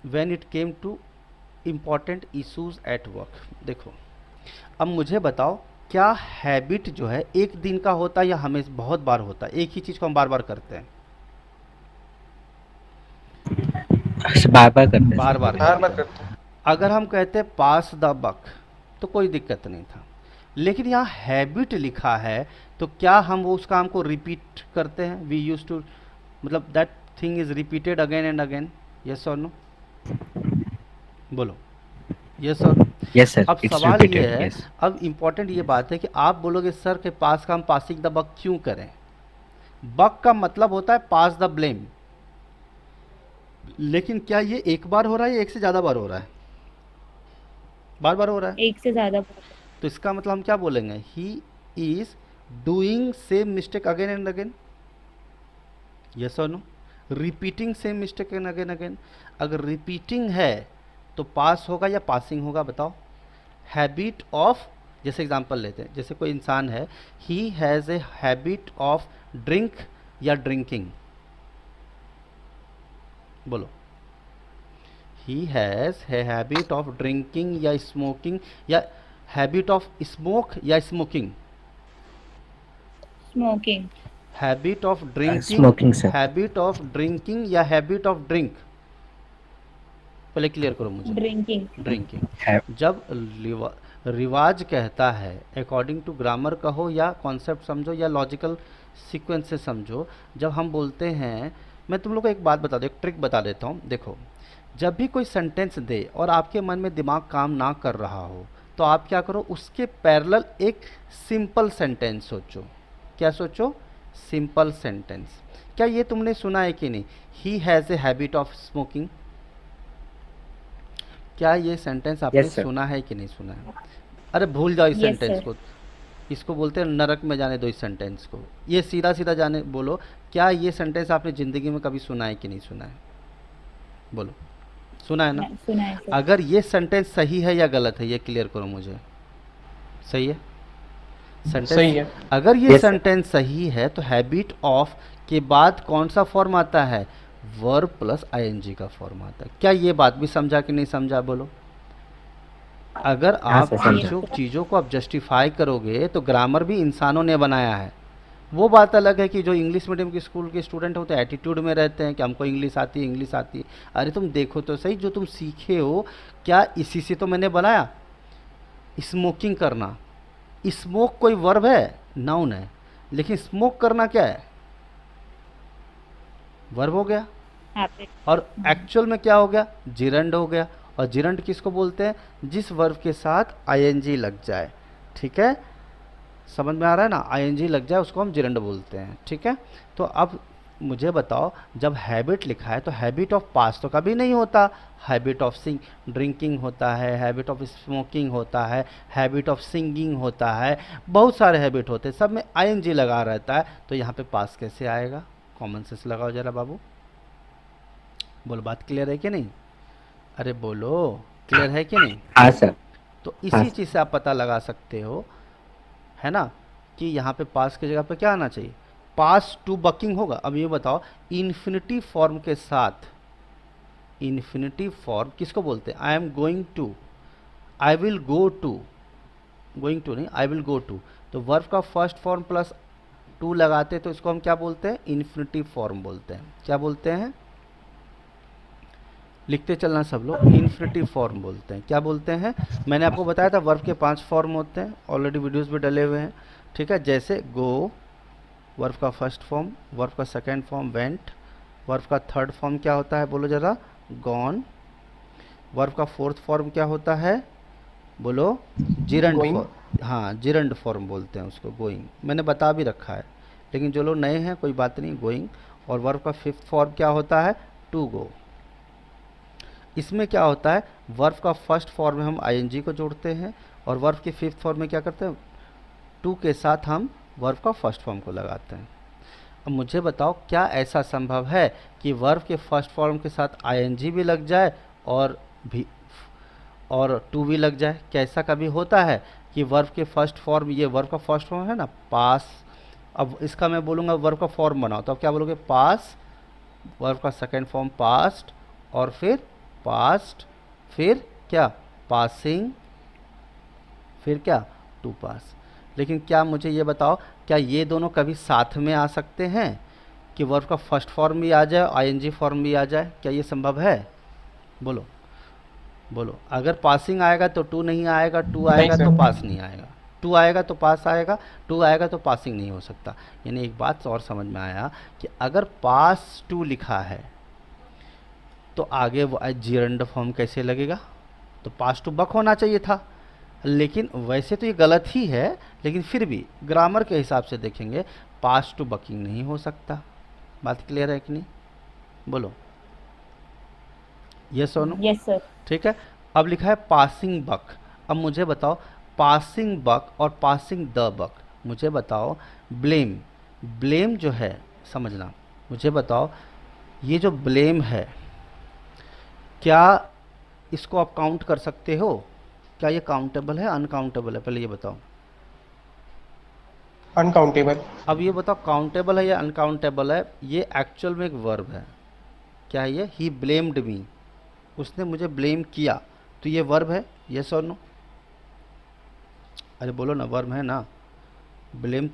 When it came to important issues at work. देखो, अब मुझे बताओ, क्या हैबिट जो है एक दिन का होता है या हमें बहुत बार होता है? एक ही चीज़ को हम बार बार करते हैं, अच्छा, बार बार करते हैं बार सर बार पूरे बार दिन बार करते का। हैं। करते हैं। अगर हम कहते हैं पास द बक तो कोई दिक्कत नहीं था, लेकिन यहाँ हैबिट लिखा है, तो क्या हम वो उस काम को रिपीट करते हैं? वी यूज टू, मतलब that thing is repeated again and again, yes और नो? बोलो, यस और नो? यस सर, अब इट्स सवाल ये रिपीटेड, है, यस। अब इम्पोर्टेंट ये बात है कि आप बोलोगे सर के पास का हम पासिंग द बक क्यों करें? बक का मतलब होता है पास द ब्लेम, लेकिन क्या ये एक बार हो रहा है या एक से ज़्यादा बार हो रहा है? बार बार हो रहा है। एक से ज्यादा बार। तो इसका मतलब हम क्या बोलेंगे? He is doing same mistake again and again, yes और no? Repeating same mistake and again again. अगर रिपीटिंग है तो पास होगा या पासिंग होगा, बताओ? हैबिट ऑफ, जैसे एग्जांपल लेते हैं, जैसे कोई इंसान है, he has a habit of drink या ड्रिंकिंग, बोलो। He has a habit of drinking या स्मोकिंग, या हैबिट ऑफ स्मोक या smoking? Smoking. Habit of drinking, smoking sir. Habit of drinking या हैबिट ऑफ ड्रिंक? पहले क्लियर करो मुझे। Drinking. है। ड्रिंकिंग। जब रिवाज कहता है, अकॉर्डिंग टू ग्रामर कहो या कॉन्सेप्ट समझो या लॉजिकल सीक्वेंस से समझो, जब हम बोलते हैं, मैं तुम लोग को एक बात बता दूँ, एक ट्रिक बता देता हूँ। देखो, जब भी कोई सेंटेंस दे और आपके मन में दिमाग काम ना कर रहा हो, तो आप क्या करो, उसके पैरेलल एक सिंपल सेंटेंस सोचो। क्या सोचो? Simple sentence. क्या ये तुमने सुना है कि नहीं, he has a habit of smoking? क्या ये सेंटेंस आपने यस सर। सुना है कि नहीं सुना है? अरे भूल जाओ इस यस सेंटेंस सर। को, इसको बोलते हैं नरक में जाने दो इस सेंटेंस को। ये सीधा सीधा जाने बोलो, क्या ये सेंटेंस आपने ज़िंदगी में कभी सुना है कि नहीं सुना है? बोलो, सुना है ना? सुना है सर। अगर ये सेंटेंस सही है या गलत है, ये क्लियर करो मुझे। सही है सेंटेंस? सही है। अगर ये यस सर। सेंटेंस सही है तो हैबिट ऑफ के बाद कौन सा फॉर्म आता है? वर्ब प्लस आईएनजी का फॉर्म आता है। क्या ये बात भी समझा कि नहीं समझा, बोलो? अगर हाँ आप सर, समझा। चीज़ों चीज़ों को आप जस्टिफाई करोगे, तो ग्रामर भी इंसानों ने बनाया है। वो बात अलग है कि जो इंग्लिश मीडियम के स्कूल के स्टूडेंट होते हैं, एटीट्यूड में रहते हैं कि हमको इंग्लिश आती है, इंग्लिश आती है। अरे तुम देखो तो सही, जो तुम सीखे हो, क्या इसी से तो मैंने बनाया? स्मोकिंग करना, स्मोक कोई वर्ब है? नाउन है। लेकिन स्मोक करना क्या है? वर्ब हो गया। हैबिट। और एक्चुअल में क्या हो गया? जिरंड हो गया। और जिरंड किसको बोलते हैं? जिस वर्ब के साथ आईएनजी लग जाए। ठीक है, समझ में आ रहा है ना? आईएनजी लग जाए उसको हम जिरंड बोलते हैं। ठीक है, तो अब मुझे बताओ, जब हैबिट लिखा है तो हैबिट ऑफ पास तो कभी नहीं होता। हैबिट ऑफ ड्रिंकिंग होता है, हैबिट ऑफ स्मोकिंग होता है, हैबिट ऑफ सिंगिंग होता है, बहुत सारे हैबिट होते हैं, सब में आईएनजी लगा रहता है। तो यहाँ पे पास कैसे आएगा? कॉमन सेंस लगाओ जरा बाबू। बोलो, बात क्लियर है कि नहीं? अरे बोलो, क्लियर है कि नहीं? हाँ सर। तो हाँ इसी सर। चीज़ से आप पता लगा सकते हो, है ना, कि यहाँ पे पास की जगह पे क्या आना चाहिए? पास टू बकिंग होगा। अब ये बताओ, इन्फिनिटी फॉर्म के साथ, इन्फिनिटी फॉर्म किसको बोलते हैं? I am going to, I will go to, going to नहीं, आई विल गो टू। तो वर्ब का फर्स्ट फॉर्म प्लस टू लगाते तो इसको हम क्या बोलते हैं? इन्फिनिटी फॉर्म बोलते हैं। क्या बोलते हैं? लिखते चलना सब लोग, इन्फिनिटिव फॉर्म बोलते हैं। क्या बोलते हैं? मैंने आपको बताया था वर्ब के 5 फॉर्म होते हैं, ऑलरेडी वीडियोस भी डले हुए हैं। ठीक है, जैसे गो, वर्ब का फर्स्ट फॉर्म, वर्ब का सेकंड फॉर्म वेंट, वर्ब का थर्ड फॉर्म क्या होता है, बोलो जरा? गॉन। वर्ब का फोर्थ फॉर्म क्या होता है, बोलो? Gerund going. फॉर्म। हाँ, जिरंड फॉर्म बोलते हैं उसको, गोइंग। मैंने बता भी रखा है, लेकिन जो लोग नए हैं कोई बात नहीं, गोइंग। और वर्ब का फिफ्थ फॉर्म क्या होता है? To go. इसमें क्या होता है, वर्ब का फर्स्ट फॉर्म में हम आईएनजी को जोड़ते हैं, और वर्ब के फिफ्थ फॉर्म में क्या करते हैं? टू के साथ हम वर्ब का फर्स्ट फॉर्म को लगाते हैं। अब मुझे बताओ, क्या ऐसा संभव है कि वर्ब के फर्स्ट फॉर्म के साथ आईएनजी भी लग जाए और भी और टू भी लग जाए? क्या ऐसा कभी होता है कि वर्ब के फर्स्ट फॉर्म, ये वर्ब का फर्स्ट फॉर्म है ना, पास। अब इसका मैं बोलूँगा वर्ब का फॉर्म बनाओ, तो अब क्या बोलोगे? पास। वर्ब का सेकेंड फॉर्म पास्ट, और फिर पास्ट, फिर क्या, पासिंग, फिर क्या, टू पास। लेकिन क्या मुझे ये बताओ, क्या ये दोनों कभी साथ में आ सकते हैं कि वर्ब का फर्स्ट फॉर्म भी आ जाए, आईएनजी फॉर्म भी आ जाए? क्या ये संभव है? बोलो बोलो। अगर पासिंग आएगा तो टू नहीं आएगा, टू नहीं आएगा तो सर। पास नहीं आएगा, टू आएगा तो पास आएगा, टू आएगा तो पासिंग नहीं हो सकता। यानी एक बात और समझ में आया कि अगर पास टू लिखा है तो आगे वो जीरंड फॉर्म कैसे लगेगा? तो पास टू बक होना चाहिए था। लेकिन वैसे तो ये गलत ही है, लेकिन फिर भी ग्रामर के हिसाब से देखेंगे, पास टू बकिंग नहीं हो सकता। बात क्लियर है कि नहीं? बोलो ये सोनू। Yes sir. ठीक है। अब लिखा है पासिंग बक। अब मुझे बताओ, पासिंग बक और पासिंग द बक, मुझे बताओ ब्लेम, ब्लेम जो है, समझना, मुझे बताओ ये जो ब्लेम है, क्या इसको आप काउंट कर सकते हो? क्या ये काउंटेबल है, अनकाउंटेबल है? पहले ये बताओ। अनकाउंटेबल। अब ये बताओ काउंटेबल है या अनकाउंटेबल है? ये एक्चुअल में एक वर्ब है। क्या है ये? ही ब्लेम्ड मी, उसने मुझे ब्लेम किया, तो ये वर्ब है, यस और नो? अरे बोलो ना, वर्ब है ना? ब्लेम,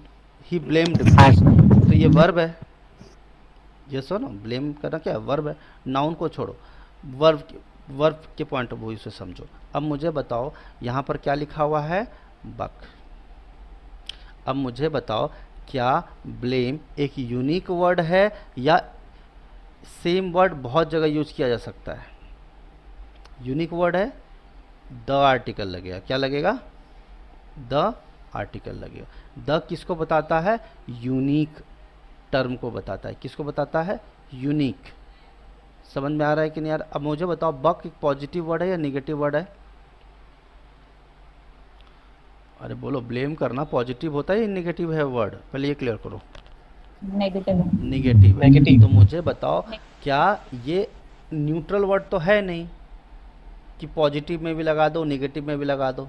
ही ब्लेम्ड मी, हाँ सर। तो ये वर्ब है, यस और नो? ब्लेम करना क्या है? वर्ब है। नाउन को छोड़ो, वर्ब, वर्ब के पॉइंट ऑफ व्यू से समझो। अब मुझे बताओ यहाँ पर क्या लिखा हुआ है? बक। अब मुझे बताओ, क्या ब्लेम एक यूनिक वर्ड है या सेम वर्ड बहुत जगह यूज किया जा सकता है? यूनिक वर्ड है, द आर्टिकल लगेगा। क्या लगेगा? द आर्टिकल लगेगा। द किसको बताता है? यूनिक टर्म को बताता है। किसको बताता है? यूनिक। समझ में आ रहा है कि नहीं यार? अब मुझे बताओ, बक एक पॉजिटिव वर्ड है या निगेटिव वर्ड है? अरे बोलो, ब्लेम करना पॉजिटिव होता है या निगेटिव है वर्ड? पहले ये क्लियर करो। नेगेटिव। निगेटिव है। नेगेटिव। तो मुझे बताओ, क्या ये न्यूट्रल वर्ड तो है नहीं कि पॉजिटिव में भी लगा दो, निगेटिव में भी लगा दो?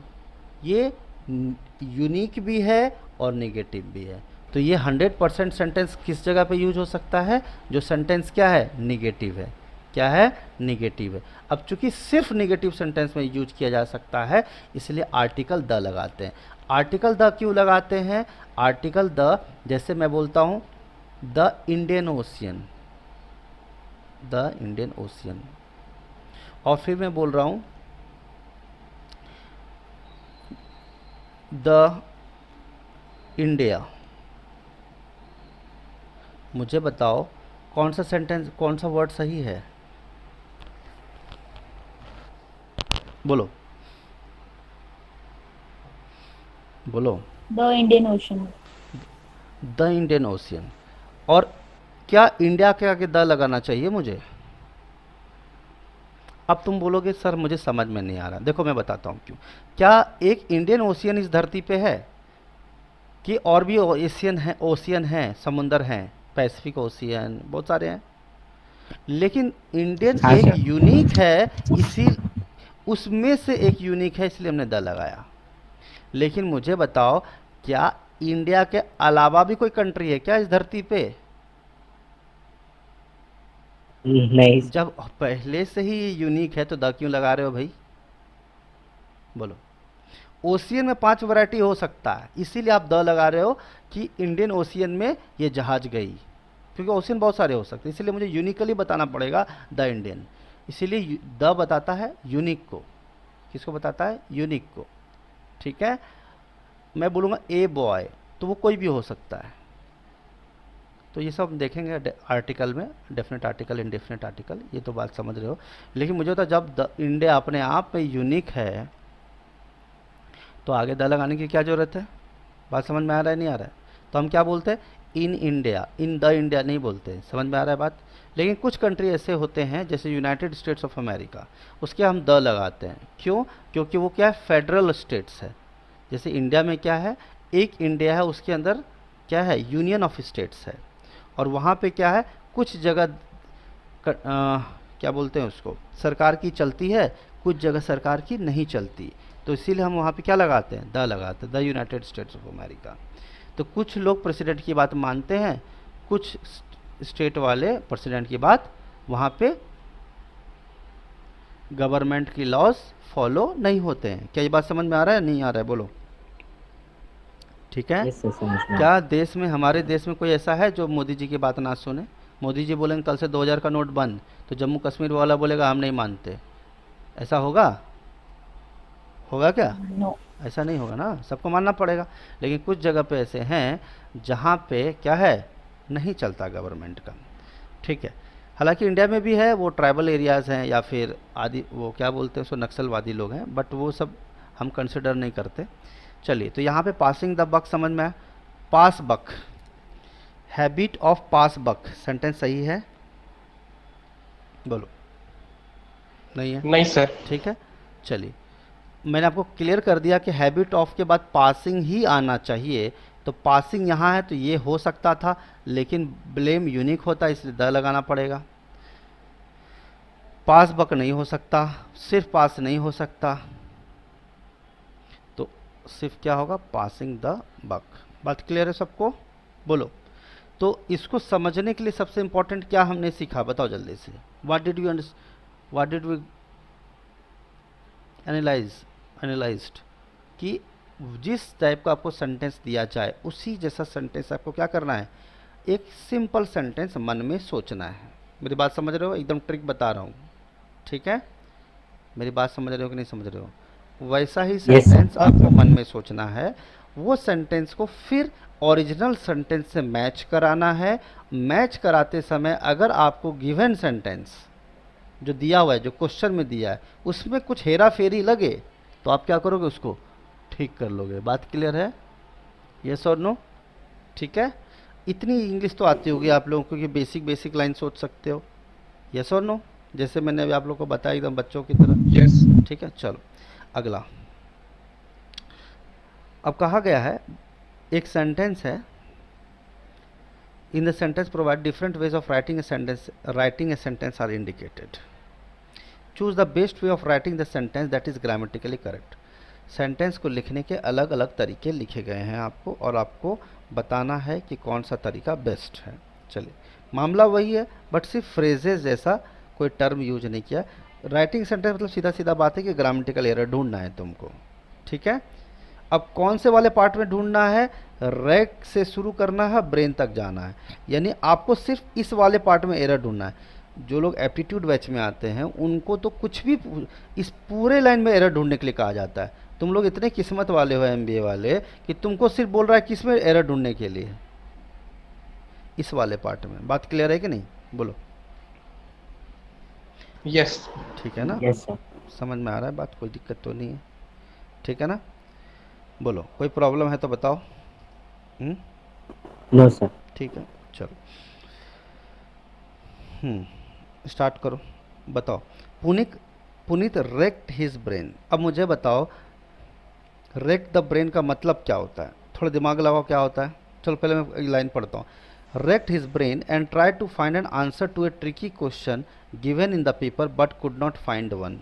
ये यूनिक भी है और निगेटिव भी है। तो ये 100% सेंटेंस किस जगह पे यूज हो सकता है? जो सेंटेंस क्या है? निगेटिव है। क्या है? निगेटिव है। अब चूंकि सिर्फ निगेटिव सेंटेंस में यूज किया जा सकता है, इसलिए आर्टिकल द लगाते हैं। आर्टिकल द क्यों लगाते हैं? आर्टिकल द, जैसे मैं बोलता हूँ the Indian ocean, the Indian ocean, और फिर मैं बोल रहा हूँ द इंडिया। मुझे बताओ कौन सा सेंटेंस, कौन सा वर्ड सही है? बोलो बोलो। The Indian ocean. The Indian ocean. और क्या इंडिया के आगे द लगाना चाहिए मुझे? अब तुम बोलोगे सर मुझे समझ में नहीं आ रहा। देखो मैं बताता हूँ क्यों। क्या एक इंडियन ओशियन इस धरती पे है कि और भी एशियन है, ओशियन हैं, समुंदर हैं, पैसिफिक ओशियन, बहुत सारे हैं, लेकिन इंडियन हाँ एक सर। यूनिक है, इसी उसमें से एक यूनिक है, इसलिए हमने द लगाया। लेकिन मुझे बताओ, क्या इंडिया के अलावा भी कोई कंट्री है क्या इस धरती पे? नहीं सर। जब पहले से ही यूनिक है तो द क्यों लगा रहे हो भाई? बोलो। ओशियन में 5 वैरायटी हो सकता है, इसीलिए आप द लगा रहे हो कि इंडियन ओशियन में ये जहाज गई, क्योंकि ओशियन बहुत सारे हो सकते हैं, इसलिए मुझे यूनिकली बताना पड़ेगा द इंडियन। इसीलिए द बताता है यूनिक को। किसको बताता है? यूनिक को। ठीक है। मैं बोलूँगा ए बॉय, तो वो कोई भी हो सकता है। तो ये सब हम देखेंगे आर्टिकल में, डेफिनेट आर्टिकल, इनडेफिनेट आर्टिकल, ये तो बात समझ रहे हो। लेकिन मुझे होता, जब द इंडिया अपने आप में यूनिक है तो आगे द लगाने की क्या ज़रूरत है? बात समझ में आ रहा है नहीं आ रहा है? तो हम क्या बोलते हैं? In India, in the India नहीं बोलते। समझ में आ रहा है बात? लेकिन कुछ कंट्री ऐसे होते हैं जैसे यूनाइटेड स्टेट्स ऑफ अमेरिका, उसके हम द लगाते हैं। क्यों? क्योंकि वो क्या है? फेडरल स्टेट्स है। जैसे इंडिया में क्या है? एक इंडिया है, उसके अंदर क्या है? यूनियन ऑफ स्टेट्स है। और वहाँ पे क्या है? कुछ जगह क्या बोलते हैं उसको, सरकार की चलती है, कुछ जगह सरकार की नहीं चलती। तो इसीलिए हम वहाँ पे क्या लगाते हैं? द लगाते हैं, the United states of America. तो कुछ लोग प्रेसिडेंट की बात मानते हैं, कुछ स्टेट वाले प्रेसिडेंट की बात वहाँ पे गवर्नमेंट की लॉज फॉलो नहीं होते हैं। क्या ये बात समझ में आ रहा है नहीं आ रहा है बोलो। ठीक है। यस सर, समझ में क्या देश में हमारे देश में कोई ऐसा है जो मोदी जी की बात ना सुने। मोदी जी बोलेंगे कल से 2000 का नोट बंद, तो जम्मू कश्मीर वाला बोलेगा हम नहीं मानते। ऐसा होगा? होगा क्या? नो। ऐसा नहीं होगा ना, सबको मानना पड़ेगा। लेकिन कुछ जगह पे ऐसे हैं जहाँ पे क्या है, नहीं चलता गवर्नमेंट का। ठीक है। हालांकि इंडिया में भी है, वो ट्राइबल एरियाज़ हैं या फिर आदि वो क्या बोलते हैं उसको, नक्सलवादी लोग हैं, बट वो सब हम कंसिडर नहीं करते। चलिए, तो यहाँ पे पासिंग द बक समझ में आया। Pass buck, habit of pass buck, sentence सही है बोलो। नहीं है? नहीं सर। ठीक है। चलिए, मैंने आपको क्लियर कर दिया कि हैबिट ऑफ के बाद पासिंग ही आना चाहिए। तो पासिंग यहाँ है तो ये हो सकता था, लेकिन ब्लेम यूनिक होता है इसलिए द लगाना पड़ेगा। पास बक नहीं हो सकता, सिर्फ पास नहीं हो सकता, तो सिर्फ क्या होगा, पासिंग द बक। बात क्लियर है सबको बोलो। तो इसको समझने के लिए सबसे इंपॉर्टेंट क्या हमने सीखा बताओ जल्दी से। व्हाट डिड वी एनालाइज्ड कि जिस टाइप का आपको सेंटेंस दिया जाए उसी जैसा सेंटेंस आपको क्या करना है, एक सिंपल सेंटेंस मन में सोचना है। मेरी बात समझ रहे हो? एकदम ट्रिक बता रहा हूँ। ठीक है, मेरी बात समझ रहे हो कि नहीं समझ रहे हो? वैसा ही सेंटेंस आपको मन में सोचना है। वो सेंटेंस को फिर ओरिजिनल सेंटेंस से मैच कराना है। मैच कराते समय अगर आपको गिवन सेंटेंस जो दिया हुआ है, जो क्वेश्चन में दिया है, उसमें कुछ हेरा फेरी लगे तो आप क्या करोगे, उसको ठीक कर लोगे। बात क्लियर है? यस और नो? ठीक है। इतनी इंग्लिश तो आती होगी आप लोगों को कि बेसिक लाइन सोच सकते हो। यस और नो? जैसे मैंने अभी आप लोगों को बताया एकदम बच्चों की तरह। यस। ठीक है। चलो अगला। अब कहा गया है, एक सेंटेंस है, in the sentence provide different ways of writing a sentence are indicated. Choose the best way of writing the sentence that is grammatically correct. Sentence को लिखने के अलग अलग तरीके लिखे गए हैं आपको, और आपको बताना है कि कौन सा तरीका बेस्ट है। चलिए, मामला वही है बट सिर्फ फ्रेजेस जैसा कोई टर्म यूज नहीं किया। राइटिंग सेंटेंस मतलब सीधा सीधा बात है कि ग्रामेटिकल एरर ढूंढना है तुमको। ठीक है। अब कौन से वाले पार्ट में ढूंढना है, रैक से शुरू करना है, ब्रेन तक जाना है। यानी आपको सिर्फ इस वाले पार्ट में एरर ढूंढना है। जो लोग एप्टीट्यूड बैच में आते हैं उनको तो कुछ भी इस पूरे लाइन में एरर ढूंढने के लिए कहा जाता है। तुम लोग इतने किस्मत वाले हो एमबीए वाले कि तुमको सिर्फ बोल रहा है किस में एरर ढूंढने के लिए, इस वाले पार्ट में। बात क्लियर है कि नहीं बोलो। यस। ठीक है ना? Yes sir. समझ में आ रहा है बात? कोई दिक्कत तो नहीं है? ठीक है ना? बोलो, कोई प्रॉब्लम है तो बताओ। No sir. ठीक है, चलो स्टार्ट करो। बताओ। Puneet racked his brain. अब मुझे बताओ, रेक्ट द ब्रेन का मतलब क्या होता है? थोड़ा दिमाग लगाओ, क्या होता है? चलो पहले मैं एक लाइन पढ़ता हूँ। Racked his brain and try to find an answer to a tricky question given in the paper but could not find one.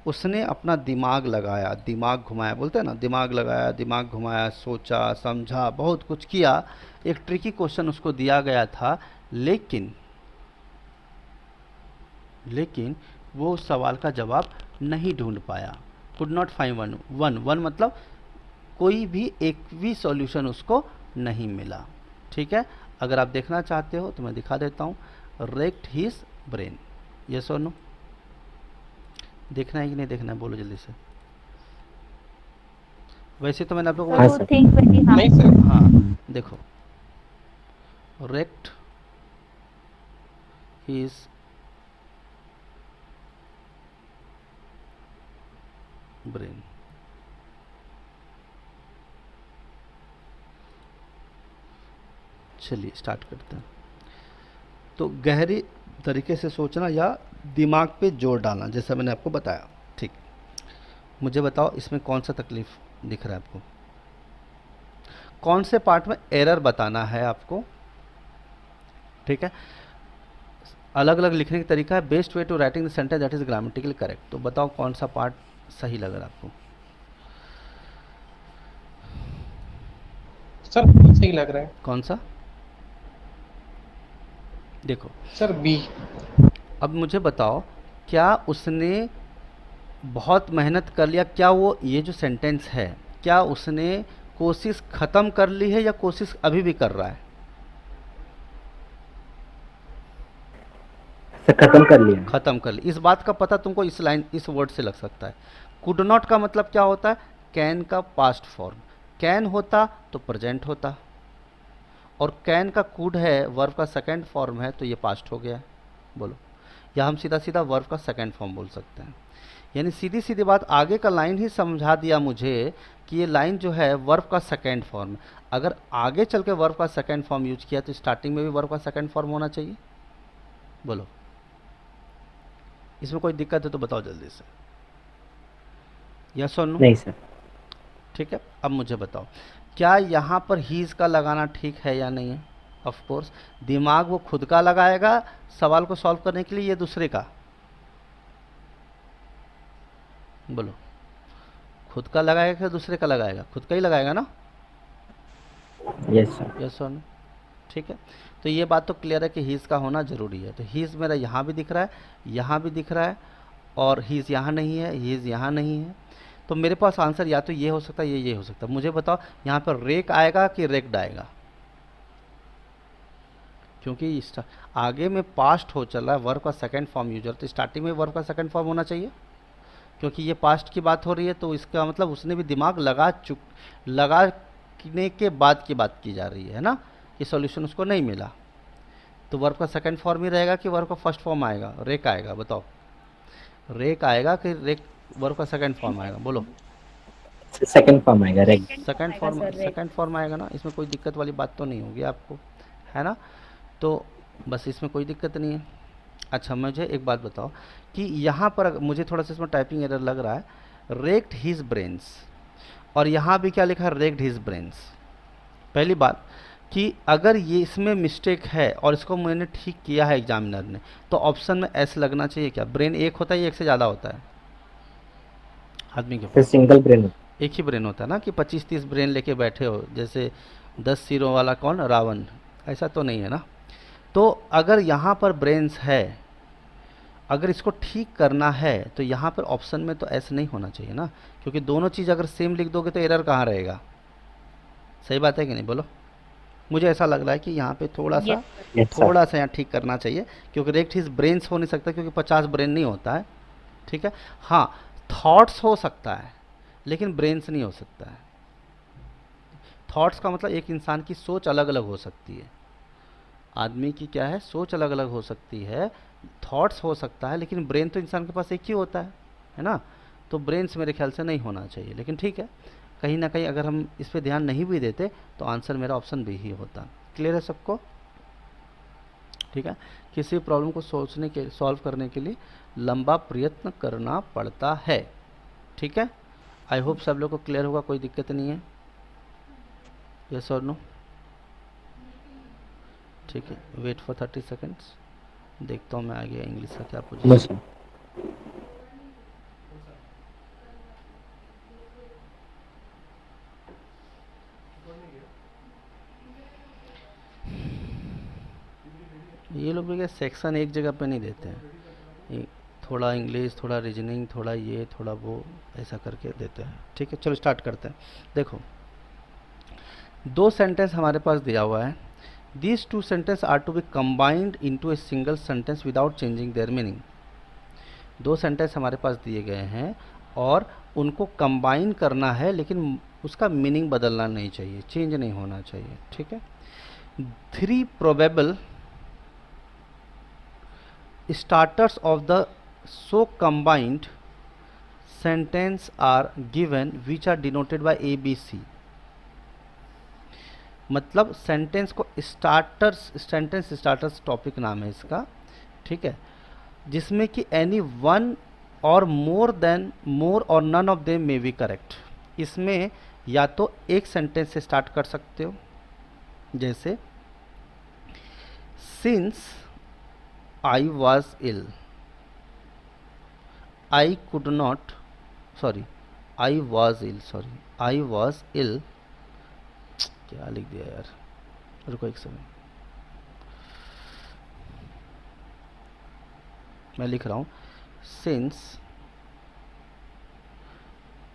उसने अपना दिमाग लगाया, दिमाग घुमाया, बोलते हैं ना, दिमाग लगाया, दिमाग घुमाया, सोचा समझा, बहुत कुछ किया। एक ट्रिकी क्वेश्चन उसको दिया गया था, लेकिन वो उस सवाल का जवाब नहीं ढूंढ पाया। कुड नॉट फाइंड वन मतलब कोई भी एक भी सॉल्यूशन उसको नहीं मिला। ठीक है। अगर आप देखना चाहते हो तो मैं दिखा देता हूँ। रेक्ट हिज ब्रेन, यस और नो? देखना है कि नहीं देखना है बोलो जल्दी से। वैसे तो मैंने आप लोगों हाँ को सर। थिंक वेरी नहीं सर। हाँ देखो, रेक्ट हिज ब्रेन। चलिए स्टार्ट करते हैं। तो गहरी तरीके से सोचना या दिमाग पे जोर डालना, जैसा मैंने आपको बताया। ठीक, मुझे बताओ इसमें कौन सा तकलीफ दिख रहा है आपको? कौन से पार्ट में एरर बताना है आपको? ठीक है। अलग अलग लिखने का तरीका है। Best way to writing the sentence that is grammatically correct. तो बताओ कौन सा पार्ट सही लग रहा है आपको? सर बी सही लग रहा है। कौन सा? देखो, सर बी। अब मुझे बताओ, क्या उसने बहुत मेहनत कर लिया, क्या वो ये जो सेंटेंस है, क्या उसने कोशिश खत्म कर ली है या कोशिश अभी भी कर रहा है? सर खत्म कर लिया। खत्म कर ली। इस बात का पता तुमको इस लाइन, इस वर्ड से लग सकता है। कुड नॉट का मतलब क्या होता है? कैन का पास्ट फॉर्म। कैन होता तो प्रेजेंट होता, और कैन का कुड है, वर्ब का सेकंड फॉर्म है, तो ये पास्ट हो गया। बोलो, या हम सीधा सीधा वर्ब का सेकंड फॉर्म बोल सकते हैं। यानी सीधी सीधी बात, आगे का लाइन ही समझा दिया मुझे कि ये लाइन जो है वर्ब का सेकंड फॉर्म है। अगर आगे चल के वर्ब का सेकंड फॉर्म यूज किया तो स्टार्टिंग में भी वर्ब का सेकंड फॉर्म होना चाहिए। बोलो, इसमें कोई दिक्कत है तो बताओ जल्दी से, यस और नो? नहीं सर। ठीक है, अब मुझे बताओ, क्या यहाँ पर हीज का लगाना ठीक है या नहीं है? ऑफ कोर्स, दिमाग वो खुद का लगाएगा सवाल को सॉल्व करने के लिए, ये दूसरे का? बोलो, खुद का लगाएगा कि दूसरे का लगाएगा? खुद का ही लगाएगा ना? Yes sir. यस और नो? ठीक है, तो ये बात तो क्लियर है कि हीज का होना जरूरी है। तो हीज मेरा यहाँ भी दिख रहा है, यहाँ भी दिख रहा है, और हीज यहाँ नहीं है, हीज यहाँ नहीं है। तो मेरे पास आंसर या तो ये हो सकता है, ये हो सकता है। मुझे बताओ, यहाँ पर रेक आएगा कि रेक्ड आएगा? क्योंकि आगे में पास्ट हो चला है, वर्ब का सेकंड फॉर्म यूज हो रहा है, तो स्टार्टिंग में वर्ब का सेकंड फॉर्म होना चाहिए। क्योंकि ये पास्ट की बात हो रही है, तो इसका मतलब उसने भी दिमाग लगाने के बाद की बात की जा रही है ना, कि सॉल्यूशन उसको नहीं मिला। तो वर्ब का सेकंड फॉर्म ही रहेगा कि वर्ब का फर्स्ट फॉर्म आएगा, रेक आएगा? बताओ, रेक आएगा कि रेक वर्ब का सेकंड फॉर्म आएगा? बोलो, सेकंड फॉर्म आएगा रेग। सेकंड आएगा form, sir, rack. Second form आएगा ना, इसमें कोई दिक्कत वाली बात तो नहीं होगी आपको, है ना? तो बस इसमें कोई दिक्कत नहीं है। अच्छा, मुझे एक बात बताओ कि यहाँ पर मुझे थोड़ा सा इसमें टाइपिंग एरर लग रहा है, रेक्ड हिज ब्रेन्स, और यहाँ भी क्या लिखा है? Raked his brains. पहली बात कि अगर ये इसमें मिस्टेक है और इसको मैंने ठीक किया है एग्जामिनर ने, तो ऑप्शन में एस लगना चाहिए। क्या ब्रेन एक होता है या एक से ज़्यादा होता है आदमी के फिर पास? Single brain. एक ही ब्रेन होता है ना, कि 25-30 ब्रेन लेके बैठे हो, जैसे 10 सिरों वाला कौन, रावण? ऐसा तो नहीं है ना। तो अगर यहाँ पर ब्रेन्स है, अगर इसको ठीक करना है, तो यहाँ पर ऑप्शन में तो ऐसा नहीं होना चाहिए ना, क्योंकि दोनों चीज़ अगर सेम लिख दोगे तो एरर कहाँ रहेगा? सही बात है कि नहीं? बोलो, मुझे ऐसा लग रहा है कि यहाँ पे थोड़ा सा, यस सर। Yes sir. थोड़ा सा यहाँ ठीक करना चाहिए, क्योंकि रेक्ट हिज ब्रेन्स हो नहीं सकता, क्योंकि 50 ब्रेन नहीं होता है। ठीक है, हाँ, थॉट्स हो सकता है, लेकिन ब्रेन्स नहीं हो सकता है। थॉट्स का मतलब एक इंसान की सोच अलग अलग हो सकती है, आदमी की क्या है, सोच अलग अलग हो सकती है। थॉट्स हो सकता है, लेकिन ब्रेन तो इंसान के पास एक ही होता है ना? तो ब्रेन्स मेरे ख्याल से नहीं होना चाहिए, लेकिन ठीक है, कहीं ना कहीं अगर हम इस पर ध्यान नहीं भी देते तो आंसर मेरा ऑप्शन बी ही होता। क्लियर है सबको? ठीक है, किसी प्रॉब्लम को सोचने के, सॉल्व करने के लिए लंबा प्रयत्न करना पड़ता है। ठीक है, आई होप सब लोग को क्लियर होगा, कोई दिक्कत नहीं है। यस और नो? ठीक है, वेट फॉर 30 सेकेंड्स, देखता हूँ मैं आगे इंग्लिश का क्या नो पोजीशन। सर। ये लोग भी सेक्शन एक जगह पे नहीं देते हैं, थोड़ा इंग्लिश, थोड़ा रीजनिंग, थोड़ा ये, थोड़ा वो, ऐसा करके देते हैं। ठीक है, चलो स्टार्ट करते हैं। देखो, दो सेंटेंस हमारे पास दिया हुआ है। These two sentence are to be combined into a single sentence without changing their meaning. दो सेंटेंस हमारे पास दिए गए हैं और उनको कंबाइन करना है, लेकिन उसका मीनिंग बदलना नहीं चाहिए, चेंज नहीं होना चाहिए। ठीक है, three probable starters of the so combined sentence are given which are denoted by ABC। मतलब सेंटेंस को स्टार्टर्स, सेंटेंस स्टार्टर्स टॉपिक नाम है इसका, ठीक है, जिसमें कि एनी वन और मोर और none of them may be correct. इसमें या तो एक सेंटेंस से स्टार्ट कर सकते हो, जैसे since I was ill, I could not, sorry, I was ill, sorry, I was ill। क्या लिख दिया यार, रुको एक सेकंड, मैं लिख रहा हूँ। Since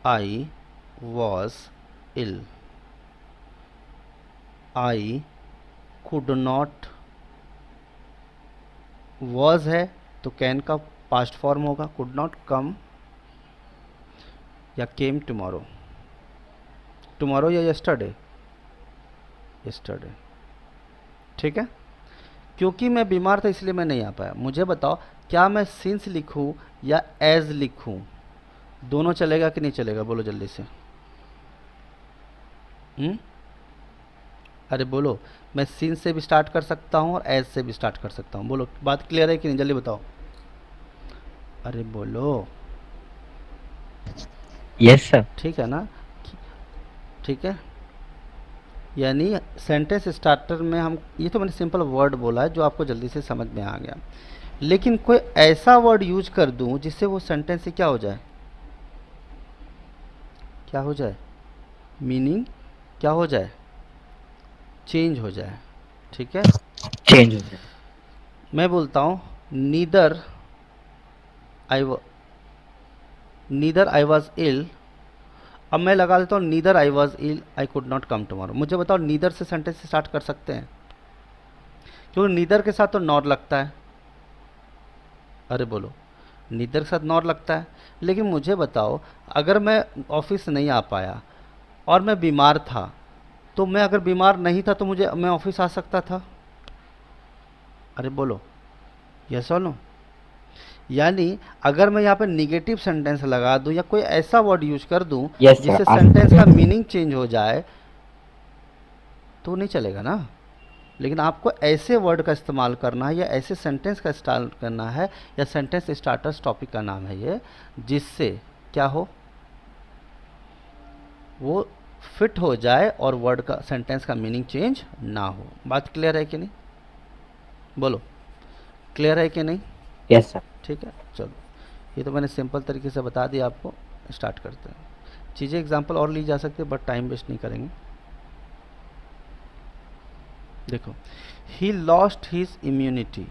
I was ill, I could not, was है तो कैन का पास्ट फॉर्म होगा, कुड नॉट कम या केम टुमारो, टुमारो या यस्टरडे, यस्टरडे। ठीक है, क्योंकि मैं बीमार था इसलिए मैं नहीं आ पाया। मुझे बताओ क्या मैं सिंस लिखूं या एज लिखूं, दोनों चलेगा कि नहीं चलेगा, बोलो जल्दी से। अरे बोलो, मैं सिंस से भी स्टार्ट कर सकता हूं और एज से भी स्टार्ट कर सकता हूं, बोलो बात क्लियर है कि नहीं, जल्दी बताओ। अरे बोलो। Yes sir. ठीक है ना, ठीक है। यानी सेंटेंस स्टार्टर में हम, ये तो मैंने सिंपल वर्ड बोला है जो आपको जल्दी से समझ में आ गया, लेकिन कोई ऐसा वर्ड यूज कर दूं जिससे वो सेंटेंस से क्या हो जाए, क्या हो जाए, मीनिंग क्या हो जाए, चेंज हो जाए। ठीक है, चेंज हो जाए। मैं बोलता हूँ नीदर आई वॉज इल, अब मैं लगा देता हूँ neither I was ill I could not come tomorrow. मुझे बताओ नीदर से सेंटेंस स्टार्ट कर सकते हैं, क्योंकि नीदर के साथ तो नॉर लगता है। अरे बोलो, नीदर के साथ नॉर लगता है, लेकिन मुझे बताओ अगर मैं ऑफिस नहीं आ पाया और मैं बीमार था, तो मैं अगर बीमार नहीं था तो मैं ऑफिस आ सकता था। अरे बोलो, यस और नो। यानी अगर मैं यहाँ पे निगेटिव सेंटेंस लगा दूं या कोई ऐसा वर्ड यूज कर दूं यस सर। जिससे सेंटेंस का मीनिंग चेंज हो जाए तो नहीं चलेगा ना। लेकिन आपको ऐसे वर्ड का इस्तेमाल करना है या ऐसे सेंटेंस का इस्तेमाल करना है, या सेंटेंस स्टार्टर्स टॉपिक का नाम है ये, जिससे क्या हो, वो फिट हो जाए और वर्ड का, सेंटेंस का मीनिंग चेंज ना हो। बात क्लियर है कि नहीं, बोलो क्लियर है कि नहीं। Yes sir. ठीक है, चलो ये तो मैंने सिंपल तरीके से बता दिया आपको। स्टार्ट करते हैं, चीज़ें एग्जांपल और ली जा सकती है बट टाइम वेस्ट नहीं करेंगे। देखो, he lost his immunity,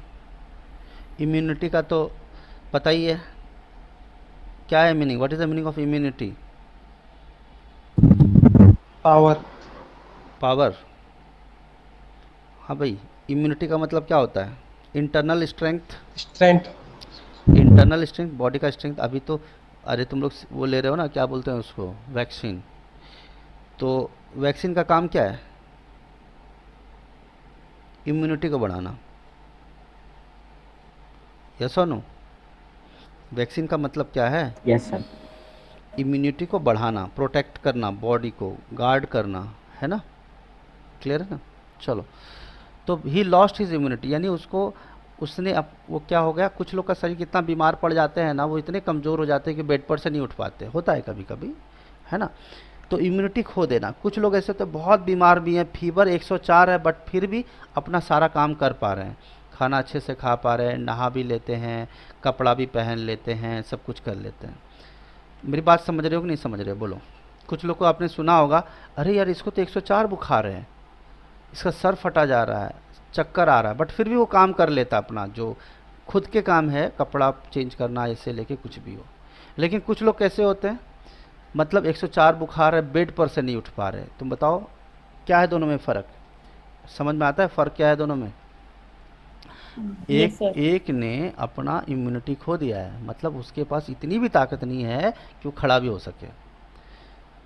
immunity का तो पता ही है क्या है meaning, what is the meaning of immunity, power. Power. हाँ भाई, इम्यूनिटी का मतलब क्या होता है, internal strength, strength. Internal strength, body का स्ट्रेंथ। अभी तो अरे तुम लोग वो ले रहे हो ना, क्या बोलते हैं उसको, वैक्सीन। तो वैक्सीन का काम क्या है, इम्यूनिटी को बढ़ाना, यस और नो। वैक्सीन का मतलब क्या है, यस सर। इम्यूनिटी को बढ़ाना, प्रोटेक्ट करना, बॉडी को गार्ड करना, है ना, क्लियर है ना। चलो, तो ही लॉस्ट हिज इम्यूनिटी, यानी उसने अब वो क्या हो गया, कुछ लोग का शरीर कितना बीमार पड़ जाते हैं ना, वो इतने कमज़ोर हो जाते हैं कि बेड पर से नहीं उठ पाते, होता है कभी कभी, है ना। तो इम्यूनिटी खो देना, कुछ लोग ऐसे तो बहुत बीमार भी हैं, फीवर 104 है बट फिर भी अपना सारा काम कर पा रहे हैं, खाना अच्छे से खा पा रहे हैं, नहा भी लेते हैं, कपड़ा भी पहन लेते हैं, सब कुछ कर लेते हैं। मेरी बात समझ रहे हो कि नहीं समझ रहे हो, बोलो। कुछ लोग को आपने सुना होगा, अरे यार इसको तो 104 बुखार है, इसका सर फटा जा रहा है, चक्कर आ रहा है, बट फिर भी वो काम कर लेता अपना जो खुद के काम है, कपड़ा चेंज करना ऐसे लेके कुछ भी हो। लेकिन कुछ लोग कैसे होते हैं, मतलब 104 बुखार है, बेड पर से नहीं उठ पा रहे, तुम बताओ क्या है दोनों में फ़र्क, समझ में आता है फ़र्क क्या है दोनों में। यस एक सर। एक ने अपना इम्यूनिटी खो दिया है, मतलब उसके पास इतनी भी ताकत नहीं है कि वो खड़ा भी हो सके।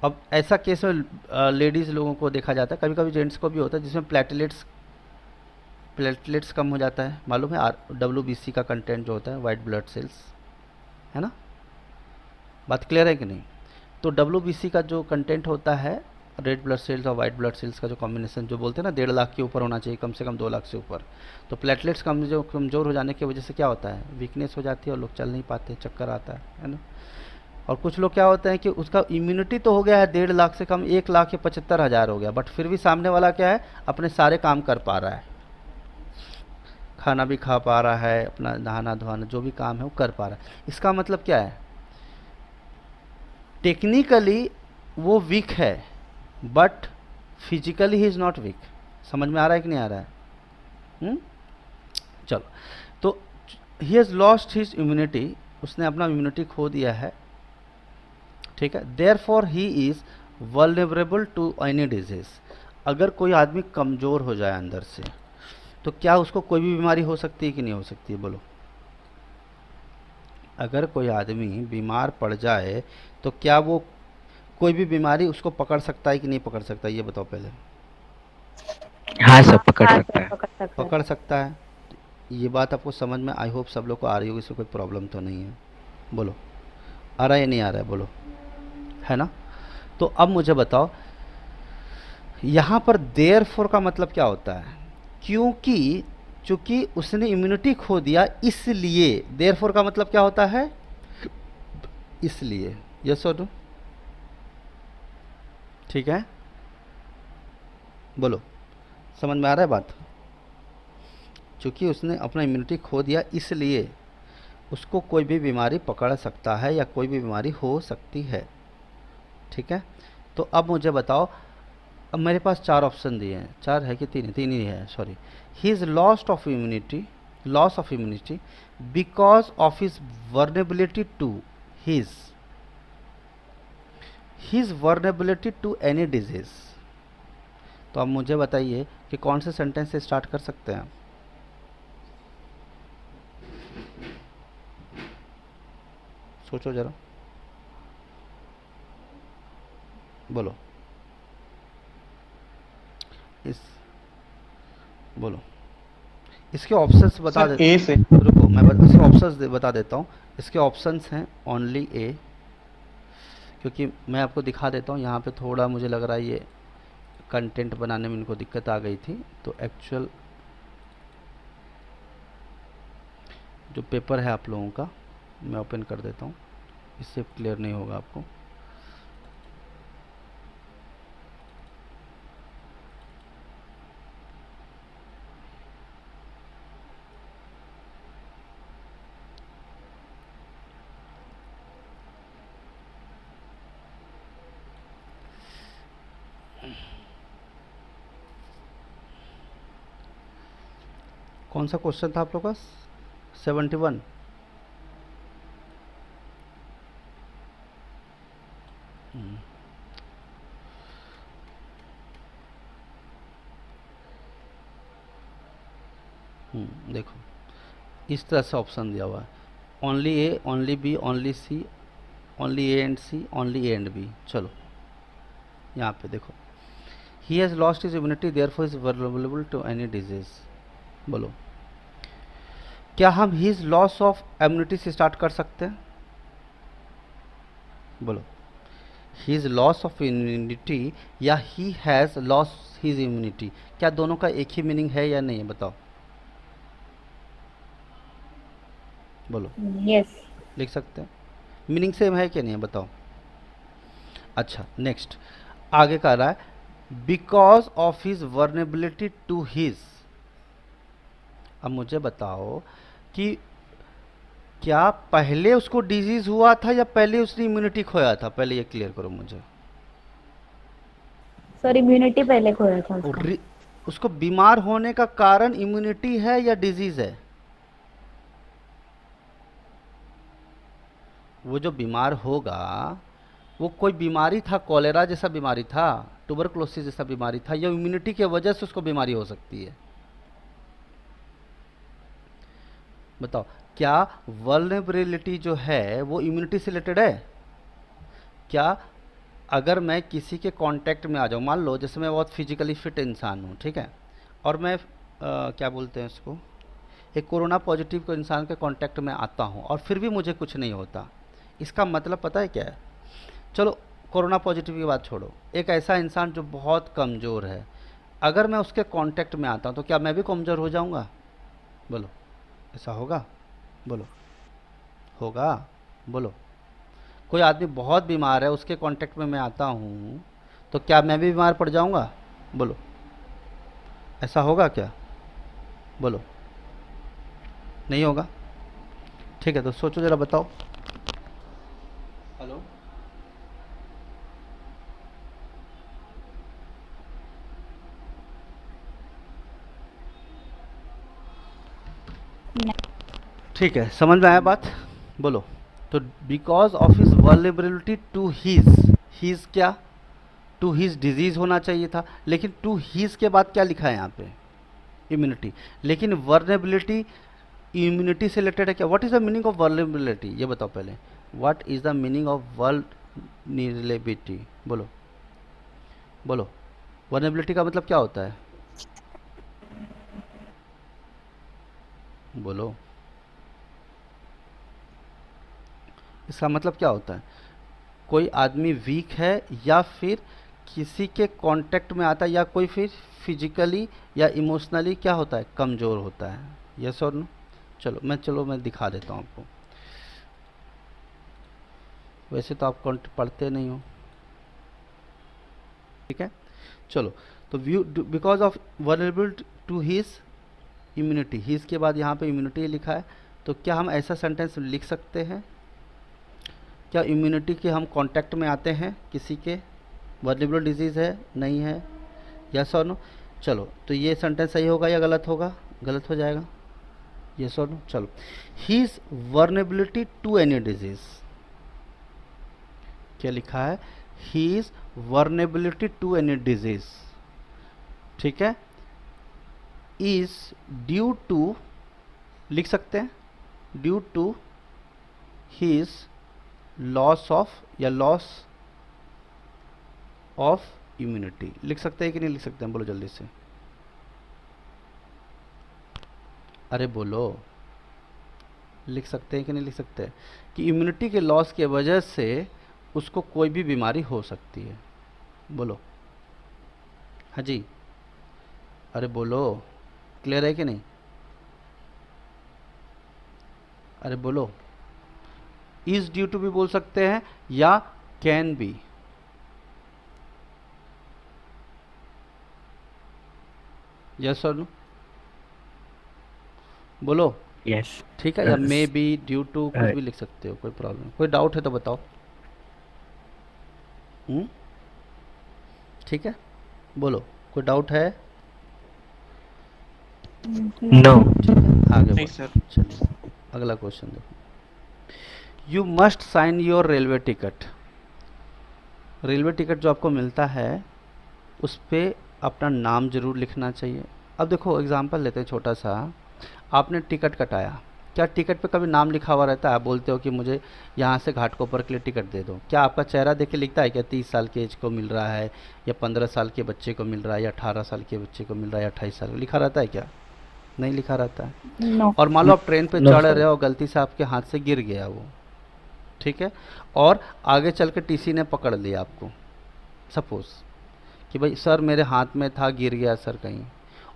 अब ऐसा केस में लेडीज़ लोगों को देखा जाता है, कभी कभी जेंट्स को भी होता है, जिसमें प्लेटलेट्स कम हो जाता है, मालूम है, WBC का कंटेंट जो होता है, वाइट ब्लड सेल्स, है ना। बात क्लियर है कि नहीं। तो WBC का जो कंटेंट होता है, रेड ब्लड सेल्स और वाइट ब्लड सेल्स का जो कॉम्बिनेशन, जो बोलते हैं ना 1.5 लाख के ऊपर होना चाहिए, कम से कम 2 लाख से ऊपर। तो प्लेटलेट्स कमज़ोर हो जाने की वजह से क्या होता है, वीकनेस हो जाती है और लोग चल नहीं पाते, चक्कर आता है ना। और कुछ लोग क्या होते हैं कि उसका इम्यूनिटी तो हो गया है 1.5 लाख से कम, 1,75,000 हो गया, बट फिर भी सामने वाला क्या है, अपने सारे काम कर पा रहा है, खाना भी खा पा रहा है, अपना नहाना धोना जो भी काम है वो कर पा रहा है। इसका मतलब क्या है, टेक्निकली वो वीक है but physically he is not weak. समझ में आ रहा है कि नहीं आ रहा है। चलो, तो he has lost his immunity, उसने अपना इम्यूनिटी खो दिया है, ठीक है, therefore he is vulnerable to any disease. अगर कोई आदमी कमज़ोर हो जाए अंदर से तो क्या उसको कोई भी बीमारी हो सकती है कि नहीं हो सकती है, बोलो। अगर कोई आदमी बीमार पड़ जाए तो क्या वो कोई भी बीमारी उसको पकड़ सकता है कि नहीं पकड़ सकता, ये बताओ पहले। हाँ सर, पकड़ हाँ सकता सर, है। पकड़ सकता है। पकड़ सकता है। ये बात आपको समझ में, आई होप सब लोग को आ रही होगी, इसमें कोई प्रॉब्लम तो नहीं है, बोलो। आ रहा है या नहीं आ रहा है, बोलो, है ना। तो अब मुझे बताओ यहाँ पर देयर फॉर का मतलब क्या होता है, क्योंकि चूंकि उसने इम्यूनिटी खो दिया इसलिए। देयर फॉर का मतलब क्या होता है, इसलिए। यस और नो, ठीक है, बोलो, समझ में आ रहा है बात। चूंकि उसने अपना इम्यूनिटी खो दिया इसलिए उसको कोई भी बीमारी पकड़ सकता है या कोई भी बीमारी हो सकती है, ठीक है। तो अब मुझे बताओ, अब मेरे पास चार ऑप्शन दिए हैं, चार है कि तीन है, तीन ही है, sorry. He is loss of immunity because of his vulnerability to his vulnerability to any disease. तो अब मुझे बताइए कि कौन से सेंटेंस से स्टार्ट कर सकते हैं, सोचो जरा, बोलो। इस बोलो, इसके ऑप्शंस बता सर दे। ए से। रुको, मैं इसके ऑप्शंस बता देता हूँ। इसके ऑप्शंस हैं ओनली ए, क्योंकि मैं आपको दिखा देता हूँ यहाँ पे, थोड़ा मुझे लग रहा है ये कंटेंट बनाने में इनको दिक्कत आ गई थी। तो एक्चुअल जो पेपर है आप लोगों का, मैं ओपन कर देता हूँ, इससे क्लियर नहीं होगा आपको। कौन सा क्वेश्चन था आप लोग का, 71। देखो, इस तरह से ऑप्शन दिया हुआ है, only A, only B, only C, only A and C, only A and B. चलो यहाँ पे देखो, he has lost his immunity therefore is vulnerable to any disease. बोलो, क्या हम हिज लॉस ऑफ इम्यूनिटी से स्टार्ट कर सकते हैं, बोलो। हिज लॉस ऑफ इम्यूनिटी या he has loss his immunity, क्या दोनों का एक ही मीनिंग है या नहीं है, बताओ, बोलो। यस। लिख सकते हैं, मीनिंग सेम है कि नहीं है, बताओ। अच्छा, नेक्स्ट आगे कह रहा है because of his vulnerability to his. अब मुझे बताओ कि क्या पहले उसको डिजीज हुआ था या पहले उसने इम्यूनिटी खोया था, पहले ये क्लियर करो मुझे। सर इम्यूनिटी पहले खोया था और उसका। उसको बीमार होने का कारण इम्यूनिटी है या डिजीज है, वो जो बीमार होगा वो कोई बीमारी था, कॉलेरा जैसा बीमारी था, ट्यूबरकुलोसिस जैसा बीमारी था, या इम्यूनिटी की वजह से उसको बीमारी हो सकती है, बताओ। क्या वल्नरेबिलिटी जो है वो इम्यूनिटी से रिलेटेड है, क्या अगर मैं किसी के कांटेक्ट में आ जाऊँ, मान लो जैसे मैं बहुत फिजिकली फिट इंसान हूँ, ठीक है, और मैं क्या बोलते हैं उसको, एक कोरोना पॉजिटिव को इंसान के कांटेक्ट में आता हूँ और फिर भी मुझे कुछ नहीं होता, इसका मतलब पता है क्या है। चलो कोरोना पॉजिटिव की बात छोड़ो, एक ऐसा इंसान जो बहुत कमज़ोर है, अगर मैं उसके कांटेक्ट में आता हूँ तो क्या मैं भी कमज़ोर हो जाऊँगा, बोलो, ऐसा होगा, बोलो, होगा, बोलो। कोई आदमी बहुत बीमार है, उसके कांटेक्ट में मैं आता हूँ तो क्या मैं भी बीमार पड़ जाऊँगा, बोलो, ऐसा होगा क्या, बोलो, नहीं होगा। ठीक है, तो सोचो ज़रा, बताओ। हेलो, ठीक है, समझ में आया बात, बोलो। तो because of his vulnerability to his क्या, टू हीज डिजीज होना चाहिए था, लेकिन टू हीज के बाद क्या लिखा है यहाँ पे, इम्यूनिटी। लेकिन वर्नेबिलिटी इम्यूनिटी से रिलेटेड है क्या? What is the meaning of vulnerability, ये बताओ पहले, what is the meaning of vulnerability? बोलो बोलो, वर्नेबिलिटी का मतलब क्या होता है? बोलो, इसका मतलब क्या होता है? कोई आदमी वीक है या फिर किसी के कांटेक्ट में आता है, या कोई फिर फिजिकली या इमोशनली क्या होता है, कमज़ोर होता है। यस और नो? चलो मैं दिखा देता हूँ आपको। वैसे तो आप पढ़ते नहीं हो, ठीक है। चलो, तो व्यू because of vulnerable to his immunity, his के बाद यहाँ पे इम्यूनिटी लिखा है, तो क्या हम ऐसा सेंटेंस लिख सकते हैं? क्या इम्यूनिटी के हम कांटेक्ट में आते हैं किसी के, वल्नरेबल डिजीज़ है, नहीं है, यस और नो? चलो, तो ये सेंटेंस सही होगा या गलत होगा? गलत हो जाएगा, यस और नो? चलो, his vulnerability to any disease, क्या लिखा है? His vulnerability to any disease, ठीक है, इज ड्यू टू, लिख सकते हैं, due to his loss of, या लॉस ऑफ इम्यूनिटी, लिख सकते हैं कि नहीं लिख सकते हैं? बोलो जल्दी से, अरे बोलो, लिख सकते हैं कि नहीं लिख सकते हैं कि इम्यूनिटी के लॉस के वजह से उसको कोई भी बीमारी हो सकती है? बोलो, हाँ जी, अरे बोलो, क्लियर है कि नहीं? अरे बोलो, इज ड्यू टू भी बोल सकते हैं या कैन बी, यस और नो? बोलो, यस। ठीक है, या मे बी, ड्यू टू, कुछ भी लिख सकते हो, कोई प्रॉब्लम। कोई डाउट है तो बताओ। ठीक है, बोलो, कोई डाउट है? नो। आगे नहीं बढ़ो। सर। चलिए अगला क्वेश्चन देखो। You must sign your railway ticket, railway ticket जो आपको मिलता है उस पर अपना नाम जरूर लिखना चाहिए। अब देखो एग्जांपल लेते हैं छोटा सा, आपने टिकट कटाया, क्या टिकट पे कभी नाम लिखा हुआ रहता है? आप बोलते हो कि मुझे यहाँ से घाटकोपर के लिए टिकट दे दो, क्या आपका चेहरा देख के लिखता है क्या 30 साल के एज को मिल रहा है, या 15 साल के बच्चे को मिल रहा है, या 18 साल के बच्चे को मिल रहा है, या 28 साल को? लिखा रहता है क्या? नहीं लिखा रहता है। नो। और मान लो आप ट्रेन पे No, चढ़ sir. रहे हो, गलती से आपके हाथ से गिर गया वो, ठीक है, और आगे चल के टीसी ने पकड़ लिया आपको, सपोज कि भाई सर मेरे हाथ में था, गिर गया सर कहीं,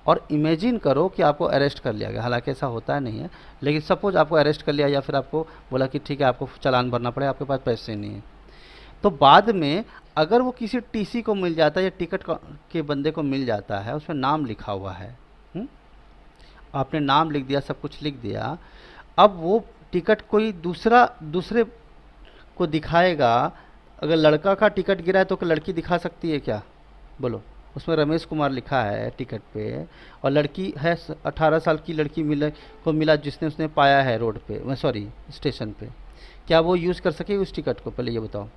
और इमेजिन करो कि आपको अरेस्ट कर लिया गया, हालांकि ऐसा होता नहीं है, लेकिन सपोज आपको अरेस्ट कर लिया, या फिर आपको बोला कि ठीक है आपको चालान भरना पड़ेगा, आपके पास पैसे नहीं है, तो बाद में अगर वो किसी टीसी को मिल जाता है या टिकट के बंदे को मिल जाता है, उसमें नाम लिखा हुआ है, आपने नाम लिख दिया, सब कुछ लिख दिया, अब वो टिकट कोई दूसरे को दिखाएगा, अगर लड़का का टिकट गिरा है तो लड़की दिखा सकती है क्या? बोलो, उसमें रमेश कुमार लिखा है टिकट पे, और लड़की है 18 साल की लड़की मिला जिसने उसने पाया है रोड पे, सॉरी स्टेशन पे, क्या वो यूज़ कर सके उस टिकट को? पहले ये बताओ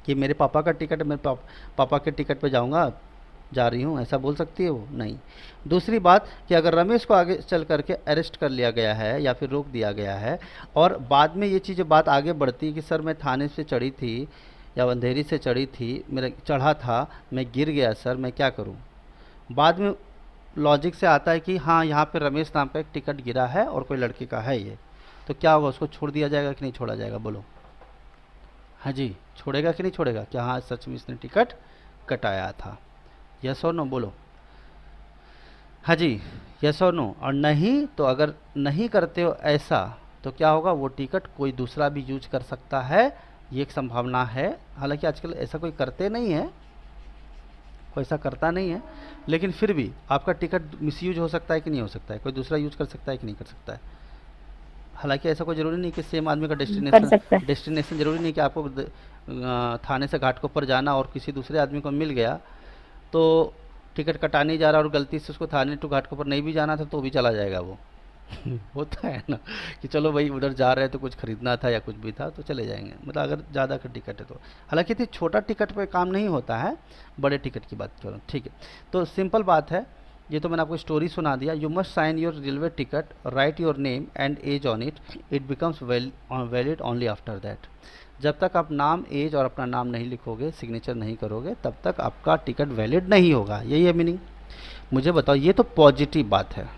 कि मेरे पापा का टिकट है, मैं पापा के टिकट पे जा रही हूँ, ऐसा बोल सकती है वो? नहीं। दूसरी बात कि अगर रमेश को आगे चल करके अरेस्ट कर लिया गया है या फिर रोक दिया गया है, और बाद में ये चीज़ बात आगे बढ़ती है कि सर मैं थाने से चढ़ी थी या अंधेरी से चढ़ी थी, मेरा चढ़ा था, मैं गिर गया सर, मैं क्या करूँ? बाद में लॉजिक से आता है कि हाँ यहाँ पे रमेश नाम का एक टिकट गिरा है और कोई लड़के का है ये, तो क्या होगा, उसको छोड़ दिया जाएगा कि नहीं छोड़ा जाएगा? बोलो, हाँ जी, छोड़ेगा कि नहीं छोड़ेगा? क्या हाँ सच में इसने टिकट कटाया था? यस और नो? बोलो, हाँ जी, यस और नो? और नहीं तो अगर नहीं करते हो ऐसा तो क्या होगा, वो टिकट कोई दूसरा भी यूज कर सकता है, ये एक संभावना है। हालांकि आजकल ऐसा कोई करते नहीं है, कोई ऐसा करता नहीं है, लेकिन फिर भी आपका टिकट मिसयूज हो सकता है कि नहीं हो सकता है? कोई दूसरा यूज कर सकता है कि नहीं कर सकता है? हालांकि ऐसा कोई ज़रूरी नहीं कि सेम आदमी का कर सकता है। डेस्टिनेशन ज़रूरी नहीं कि आपको थाने से घाटकोपर जाना और किसी दूसरे आदमी को मिल गया तो टिकट कटाने जा रहा और गलती से उसको थाने टू घाटकोपर नहीं भी जाना था तो भी चला जाएगा वो। होता है ना कि चलो भाई उधर जा रहे हैं तो कुछ खरीदना था या कुछ भी था तो चले जाएंगे, मतलब अगर ज़्यादा का टिकट है तो। हालांकि इतनी छोटा टिकट पे काम नहीं होता है, बड़े टिकट की बात कर रहा हूँ, ठीक है। तो सिंपल बात है, ये तो मैंने आपको स्टोरी सुना दिया। You must sign your railway ticket, write your name and age on it, it becomes valid only after that. जब तक आप नाम, एज और अपना नाम नहीं लिखोगे, सिग्नेचर नहीं करोगे, तब तक आपका टिकट वैलिड नहीं होगा। यही है मीनिंग। मुझे बताओ, ये तो पॉजिटिव बात है।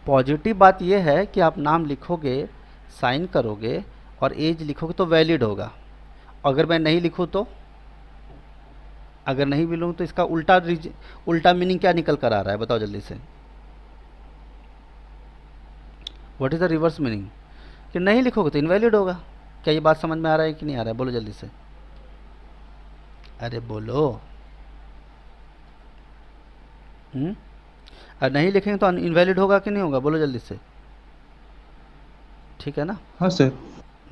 पॉजिटिव बात यह है कि आप नाम लिखोगे, साइन करोगे और एज लिखोगे तो वैलिड होगा। अगर मैं नहीं लिखूँ तो, अगर नहीं भी लूँ तो इसका उल्टा मीनिंग क्या निकल कर आ रहा है, बताओ जल्दी से। What is the reverse meaning? कि नहीं लिखोगे तो इनवैलिड होगा। क्या ये बात समझ में आ रहा है कि नहीं आ रहा है? बोलो जल्दी से, अरे बोलो। और नहीं लिखेंगे तो इनवैलिड होगा कि नहीं होगा? बोलो जल्दी से, ठीक है ना? हाँ सर।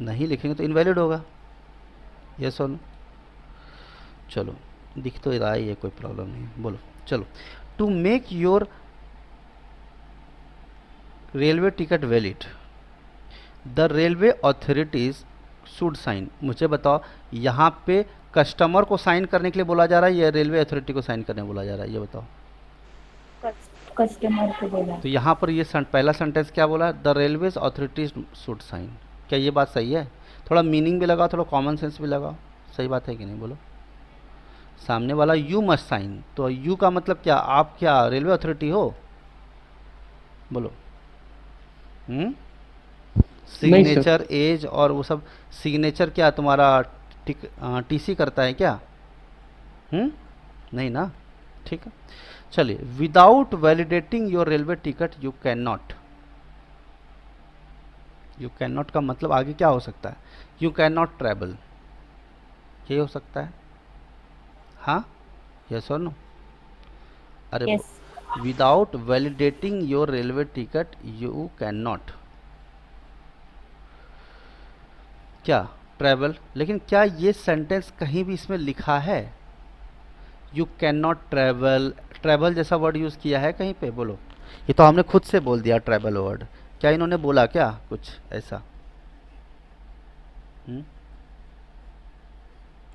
नहीं लिखेंगे तो इनवैलिड होगा। ये सुन, चलो दिख तो रहा ही है, कोई प्रॉब्लम नहीं है। बोलो चलो। To make your railway ticket valid, the railway authorities should sign. मुझे बताओ, यहाँ पे कस्टमर को साइन करने के लिए बोला जा रहा है या रेलवे अथॉरिटी को साइन करने बोला जा रहा है? ये बताओ। कस्टमर को बोला। तो यहाँ पर ये पहला सेंटेंस क्या बोला? The railways authorities should sign. क्या ये बात सही है? थोड़ा मीनिंग भी लगाओ, थोड़ा कॉमन सेंस भी लगाओ। सही बात है कि नहीं? बोलो। सामने वाला यू मस्ट साइन, तो यू का मतलब क्या? आप क्या रेलवे अथॉरिटी हो? बोलो। सिग्नेचर, एज और वो सब। सिग्नेचर क्या तुम्हारा टीसी करता है क्या? नहीं ना, ठीक है। चलिए, without validating your railway ticket you can not. You can not का मतलब आगे क्या हो सकता है? यू कैन नॉट ट्रेवल, ये हो सकता है। हाँ, यस और नो? अरे yes. Without validating your railway ticket you can not क्या ट्रैवल। लेकिन क्या ये सेंटेंस कहीं भी इसमें लिखा है you can not travel? Travel जैसा वर्ड यूज़ किया है कहीं पे? बोलो। ये तो हमने खुद से बोल दिया ट्रैवल वर्ड, क्या इन्होंने बोला क्या कुछ ऐसा?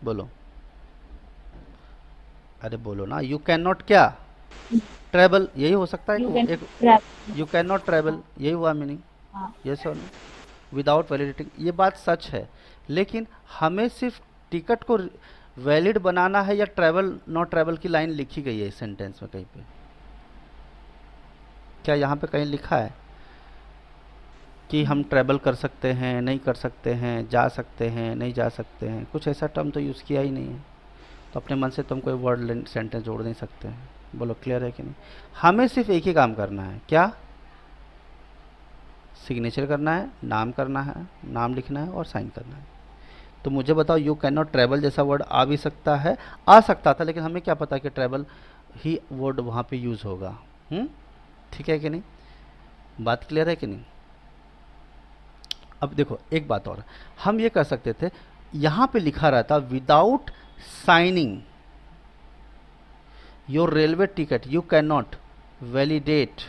बोलो, अरे बोलो ना। यू कैन नॉट क्या ट्रैवल, यही हो सकता है यू कि कैन एक travel. You can not travel, यही हुआ मीनिंग। हाँ। यस और नो? विदाउट वैलिडिटी, ये बात सच है। लेकिन हमें सिर्फ टिकट को वैलिड बनाना है या ट्रैवल नॉट ट्रैवल की लाइन लिखी गई है इस सेंटेंस में कहीं पे? क्या यहाँ पे कहीं लिखा है कि हम ट्रैवल कर सकते हैं, नहीं कर सकते हैं, जा सकते हैं, नहीं जा सकते हैं? कुछ ऐसा टर्म तो यूज़ किया ही नहीं है। तो अपने मन से तुम कोई वर्ड सेंटेंस जोड़ नहीं सकते हैं। बोलो, क्लियर है कि नहीं? हमें सिर्फ एक ही काम करना है, क्या? सिग्नेचर करना है, नाम करना है, नाम लिखना है और साइन करना है। तो मुझे बताओ, यू कैन नॉट ट्रैवल जैसा वर्ड आ भी सकता है, आ सकता था, लेकिन हमें क्या पता कि ट्रैवल ही वर्ड वहाँ पे यूज़ होगा। ठीक है कि नहीं? बात क्लियर है कि नहीं? अब देखो एक बात और, हम ये कर सकते थे, यहाँ पे लिखा रहता without signing your railway ticket you can not validate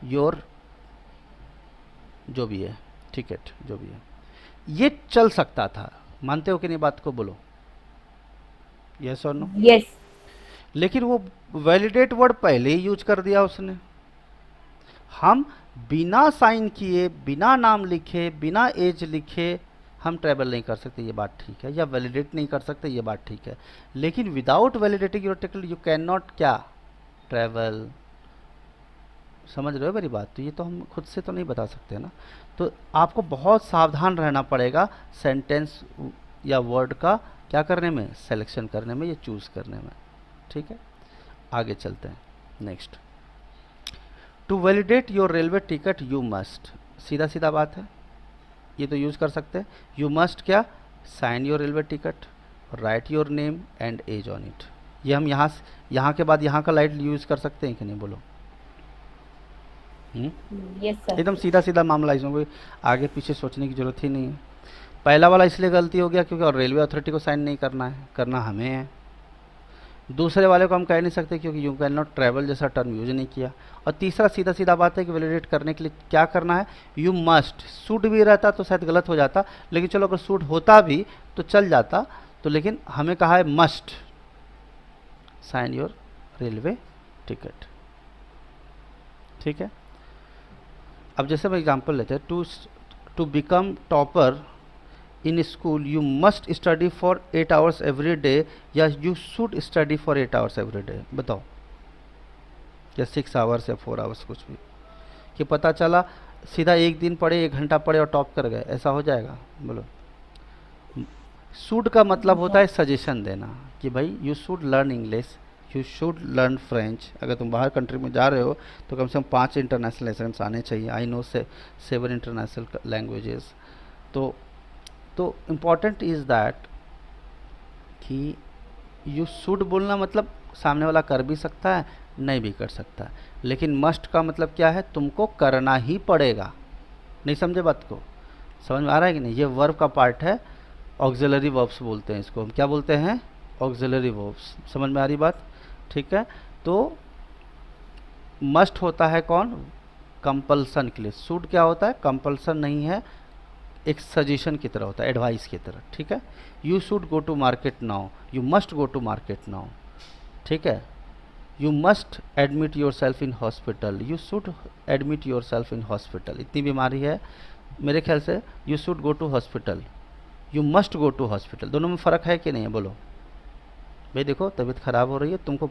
your जो भी है टिकट, जो भी है। ये चल सकता था, मानते हो कि नहीं बात को? बोलो यस और नो? यस। लेकिन वो वैलिडेट वर्ड पहले ही यूज कर दिया उसने। हम बिना साइन किए, बिना नाम लिखे, बिना एज लिखे हम ट्रैवल नहीं कर सकते, ये बात ठीक है, या वैलिडेट नहीं कर सकते, ये बात ठीक है। लेकिन without validating your ticket you can not क्या ट्रैवल। समझ रहे हो मेरी बात? तो ये तो हम खुद से तो नहीं बता सकते ना। तो आपको बहुत सावधान रहना पड़ेगा सेंटेंस या वर्ड का क्या करने में, सिलेक्शन करने में, ये चूज़ करने में। ठीक है, आगे चलते हैं। Next, to validate your railway ticket you must. सीधा सीधा बात है, ये तो यूज़ कर सकते हैं। यू मस्ट क्या? Sign your railway ticket, write your name and age on it. ये हम यहाँ के बाद यहाँ का लाइट यूज़ कर सकते हैं कि नहीं? बोलो। Yes sir. एकदम सीधा सीधा मामला, इसमें कोई आगे पीछे सोचने की जरूरत ही नहीं है। पहला वाला इसलिए गलती हो गया क्योंकि और रेलवे अथॉरिटी को साइन नहीं करना है, करना हमें है। दूसरे वाले को हम कह नहीं सकते क्योंकि यू कैन नॉट ट्रैवल जैसा टर्म यूज नहीं किया। और तीसरा सीधा सीधा बात है कि वैलिडेट करने के लिए क्या करना है, यू मस्ट। सूट भी रहता तो शायद गलत हो जाता, लेकिन चलो अगर सूट होता भी तो चल जाता, तो लेकिन हमें कहा है must sign your railway ticket. ठीक है, अब जैसे हम एग्जांपल लेते हैं, to become topper in school you must study for 8 hours every day, या you should study for 8 hours every day. बताओ, या 6 आवर्स या 4 आवर्स, कुछ भी, कि पता चला सीधा एक दिन पढ़े, 1 घंटा पढ़े और टॉप कर गए, ऐसा हो जाएगा? बोलो। शुड का मतलब होता है सजेशन देना कि भाई you should learn English, you should learn French. अगर तुम बाहर कंट्री में जा रहे हो तो कम से कम 5 इंटरनेशनल लेसन्स आने चाहिए। I know 7 international languages. तो इम्पॉर्टेंट इज़ दैट कि यू शुड बोलना मतलब सामने वाला कर भी सकता है, नहीं भी कर सकता है, लेकिन मस्ट का मतलब क्या है, तुमको करना ही पड़ेगा। नहीं समझे बात को? समझ में आ रहा है कि नहीं? ये वर्ब का पार्ट है, ऑक्सिलरी वर्ब्स बोलते हैं इसको। हम क्या बोलते हैं? Auxiliary verbs. समझ में आ रही बात? ठीक है, तो मस्ट होता है कौन? कंपल्सन के लिए। शुड क्या होता है? कंपल्सन नहीं है, एक सजेशन की तरह होता है, एडवाइस की तरह। ठीक है, you should go to market now, you must go to market now. ठीक है, you must admit yourself in hospital, you should admit yourself in hospital. इतनी बीमारी है मेरे ख्याल से, you should go to hospital, you must go to hospital. दोनों में फ़र्क है कि नहीं है? बोलो भाई। देखो, तबीयत खराब हो रही है, तुमको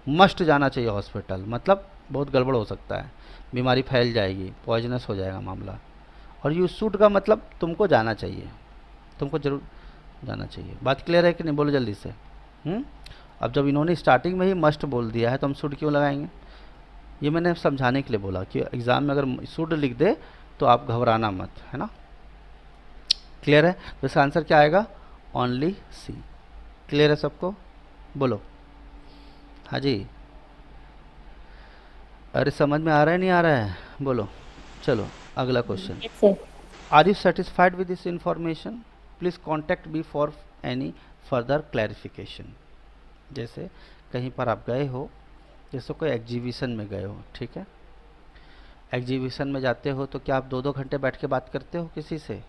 मस्ट जाना चाहिए हॉस्पिटल, मतलब बहुत गड़बड़ हो सकता है, बीमारी फैल जाएगी, पॉइजनस हो जाएगा मामला। और यू शुड का मतलब तुमको जाना चाहिए, तुमको जरूर जाना चाहिए। बात क्लियर है कि नहीं? बोलो जल्दी से। अब जब इन्होंने स्टार्टिंग में ही मस्ट बोल दिया है तो हम शुड क्यों लगाएंगे? ये मैंने समझाने के लिए बोला कि एग्ज़ाम में अगर शुड लिख दे तो आप घबराना मत, है ना? क्लियर है? तो इसका आंसर क्या आएगा? ओनली सी। क्लियर है सबको? बोलो। हाँ जी, अरे समझ में आ रहा है नहीं आ रहा है? बोलो। चलो अगला क्वेश्चन। Yes, sir. Are you satisfied with this information? Please contact me for any further clarification. जैसे कहीं पर आप गए हो, जैसे कोई एग्जीबिशन में गए हो, ठीक है, एग्जीबिशन में जाते हो तो क्या आप 2-2 घंटे बैठ के बात करते हो किसी से?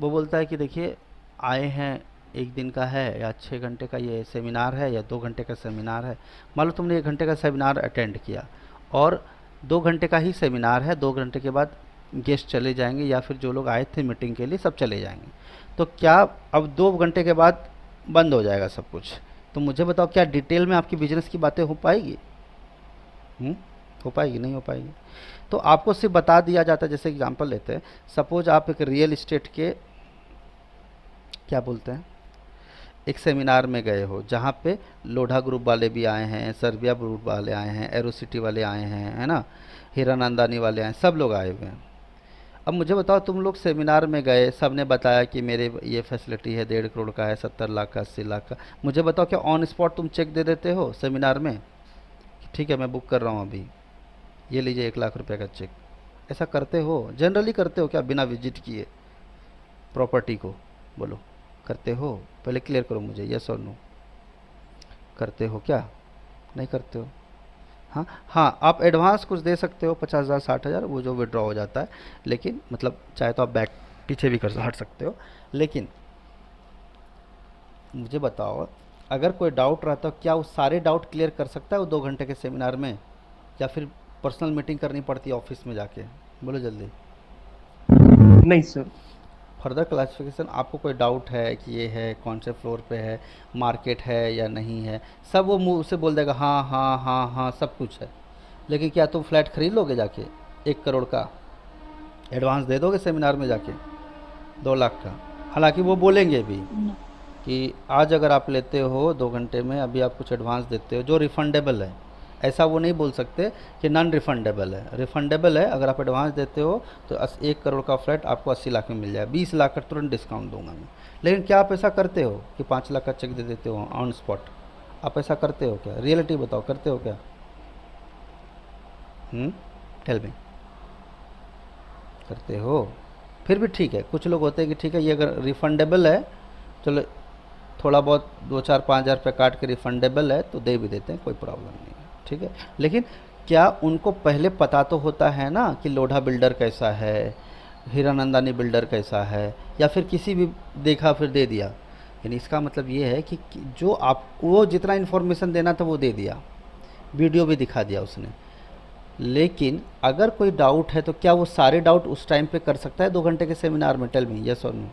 वो बोलता है कि देखिए आए हैं, 1 दिन का है या 6 घंटे का ये सेमिनार है या 2 घंटे का सेमिनार है। मान लो तुमने 1 घंटे का सेमिनार अटेंड किया और 2 घंटे का ही सेमिनार है, 2 घंटे के बाद गेस्ट चले जाएंगे या फिर जो लोग आए थे मीटिंग के लिए सब चले जाएंगे, तो क्या अब 2 घंटे के बाद बंद हो जाएगा सब कुछ? तो मुझे बताओ, क्या डिटेल में आपकी बिजनेस की बातें हो पाएगी? हो पाएगी? नहीं हो पाएगी। तो आपको सिर्फ बता दिया जाता है। जैसे एग्जांपल लेते हैं, सपोज आप एक रियल इस्टेट के क्या बोलते हैं, एक सेमिनार में गए हो जहाँ पे लोढ़ा ग्रुप वाले भी आए हैं, सर्बिया ग्रुप वाले आए हैं, एरोसिटी वाले आए हैं, है ना, हीरानंदानी वाले आए हैं, सब लोग आए हुए हैं। अब मुझे बताओ, तुम लोग सेमिनार में गए, सब ने बताया कि मेरे ये फैसिलिटी है, 1.5 करोड़ का है, 70 लाख का, 80 लाख का। मुझे बताओ, क्या ऑन स्पॉट तुम चेक दे देते हो सेमिनार में? ठीक है, मैं बुक कर रहा हूँ अभी, ये लीजिए 1 लाख रुपए का चेक। ऐसा करते हो? जनरली करते हो क्या बिना विजिट किए प्रॉपर्टी को? बोलो, करते हो? पहले क्लियर करो मुझे, यस और नो। करते हो क्या? नहीं करते हो? हाँ हाँ, आप एडवांस कुछ दे सकते हो, 50,000 60,000, वो जो विड्रॉ हो जाता है, लेकिन मतलब चाहे तो आप बैक पीछे भी कर हट सकते हो। लेकिन मुझे बताओ, अगर कोई डाउट रहता हो, क्या वो सारे डाउट क्लियर कर सकता है वो 2 घंटे के सेमिनार में, या फिर पर्सनल मीटिंग करनी पड़ती है ऑफिस में जाके? बोलो जल्दी। नहीं सर। फर्दर क्लासिफिकेशन, आपको कोई डाउट है कि ये है, कौन से फ्लोर पे है, मार्केट है या नहीं है, सब वो मुंह से बोल देगा, हाँ हाँ हाँ हाँ सब कुछ है। लेकिन क्या तुम फ्लैट खरीद लोगे जाके 1 करोड़ का? एडवांस दे दोगे सेमिनार में जाके 2 लाख का? हालांकि वो बोलेंगे भी No. कि आज अगर आप लेते हो 2 घंटे में, अभी आप कुछ एडवांस देते हो जो रिफंडेबल है। ऐसा वो नहीं बोल सकते कि नॉन रिफंडेबल है, रिफंडेबल है। अगर आप एडवांस देते हो तो 1 करोड़ का फ्लैट आपको 80 लाख में मिल जाए, 20 लाख का तुरंत डिस्काउंट दूंगा मैं। लेकिन क्या आप ऐसा करते हो कि 5 लाख का चेक दे देते हो ऑन स्पॉट? आप ऐसा करते हो क्या? रियलिटी बताओ, करते हो क्या? टेल मी, करते हो? फिर भी ठीक है, कुछ लोग होते हैं कि ठीक है ये अगर रिफंडेबल है, चलो थोड़ा बहुत 2-4-5 हज़ार रुपये काट के रिफंडेबल है तो दे भी देते हैं, कोई प्रॉब्लम नहीं है, ठीक है। लेकिन क्या उनको पहले पता तो होता है ना कि लोढ़ा बिल्डर कैसा है, हीरानंदानी बिल्डर कैसा है, या फिर किसी भी देखा फिर दे दिया। यानी इसका मतलब ये है कि जो आप वो जितना इन्फॉर्मेशन देना था वो दे दिया, वीडियो भी दिखा दिया उसने। लेकिन अगर कोई डाउट है तो क्या वो सारे डाउट उस टाइम पे कर सकता है 2 घंटे के सेमिनार में? टेल मी, यस और नो।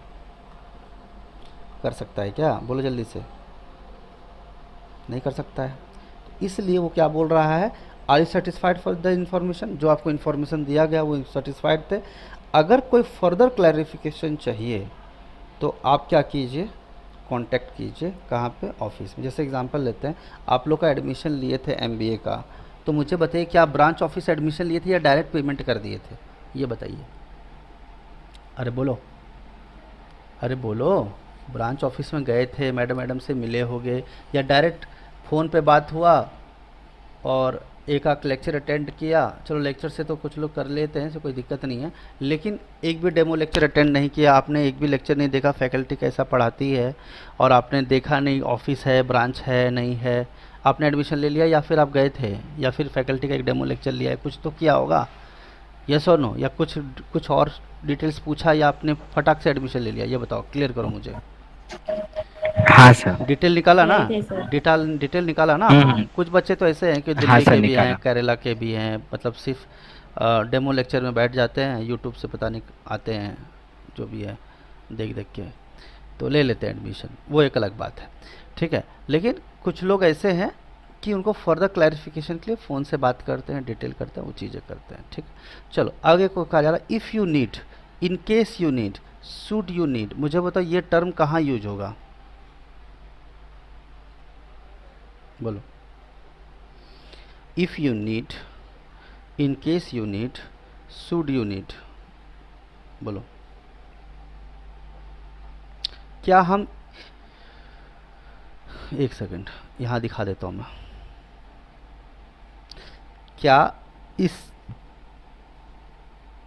कर सकता है क्या? बोलो जल्दी से। नहीं कर सकता है। तो इसलिए वो क्या बोल रहा है, are you satisfied for the information? जो आपको इन्फॉर्मेशन दिया गया वो सेटिस्फाइड थे। अगर कोई फर्दर क्लैरिफिकेशन चाहिए तो आप क्या कीजिए, कांटेक्ट कीजिए। कहाँ पे? ऑफिस में। जैसे एग्जांपल लेते हैं, आप लोग का एडमिशन लिए थे एमबीए का, तो मुझे बताइए क्या आप ब्रांच ऑफिस एडमिशन लिए थे या डायरेक्ट पेमेंट कर दिए थे? ये बताइए। अरे बोलो, अरे बोलो। ब्रांच ऑफिस में गए थे, मैडम से मिले होगे, या डायरेक्ट फ़ोन पे बात हुआ और एक आध लेक्चर अटेंड किया? चलो लेक्चर से तो कुछ लोग कर लेते हैं, इससे कोई दिक्कत नहीं है, लेकिन एक भी डेमो लेक्चर अटेंड नहीं किया आपने, एक भी लेक्चर नहीं देखा फैकल्टी कैसा पढ़ाती है, और आपने देखा नहीं ऑफिस है, ब्रांच है, नहीं है, आपने एडमिशन ले लिया, या फिर आप गए थे, या फिर फैकल्टी का एक डेमो लेक्चर लिया है, कुछ तो किया होगा, यस और नो? या कुछ कुछ और डिटेल्स पूछा, या आपने फटाक से एडमिशन ले लिया? ये बताओ, क्लियर करो मुझे। हाँ सर। डिटेल निकाला ना? गए थे सर। डिटेल निकाला ना आपने? कुछ बच्चे तो ऐसे हैं कि हाँ दिल्ली सर, के भी हैं, निकाला। केरला के भी हैं, मतलब सिर्फ डेमो लेक्चर में बैठ जाते हैं, यूट्यूब से पता नहीं आते हैं, जो भी है देख देख के तो ले लेते हैं एडमिशन, वो एक अलग बात है, ठीक है। लेकिन कुछ लोग ऐसे हैं कि उनको फर्दर क्लैरिफिकेशन के लिए फ़ोन से बात करते हैं, डिटेल करते हैं, वो चीज़ें करते हैं, ठीक। चलो आगे को कहा जा रहा है, if you need, in case you need, should you need. मुझे बताओ ये टर्म कहाँ यूज होगा? बोलो। If you need, in case you need, should you need. बोलो। क्या हम, एक सेकंड यहाँ दिखा देता हूँ मैं, क्या इस,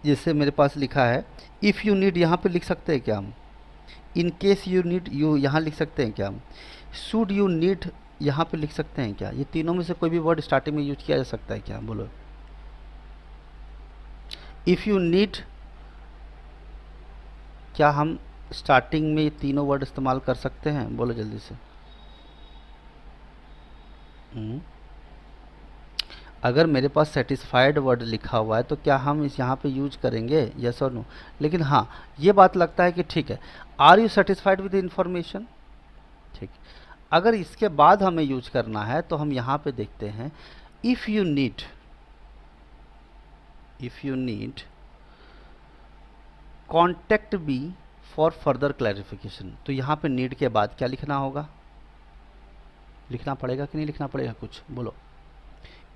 जैसे मेरे पास लिखा है इफ़ यू नीड, यहाँ पे लिख सकते हैं क्या हम? In case you need, you यहाँ लिख सकते हैं क्या हम? शुड यू नीड यहाँ पे लिख सकते हैं क्या? ये तीनों में से कोई भी वर्ड स्टार्टिंग में यूज किया जा सकता है क्या? बोलो। इफ़ यू नीड, क्या हम स्टार्टिंग में ये तीनों वर्ड इस्तेमाल कर सकते हैं? बोलो जल्दी से। अगर मेरे पास सेटिस्फाइड वर्ड लिखा हुआ है तो क्या हम इस यहाँ पे यूज करेंगे, यस और नो? लेकिन हाँ, ये बात लगता है कि ठीक है, are you satisfied with information, ठीक। अगर इसके बाद हमें यूज करना है तो हम यहाँ पे देखते हैं, if you need, if you need contact me for further clarification. तो यहाँ पे नीड के बाद क्या लिखना होगा? लिखना पड़ेगा कि नहीं लिखना पड़ेगा कुछ? बोलो।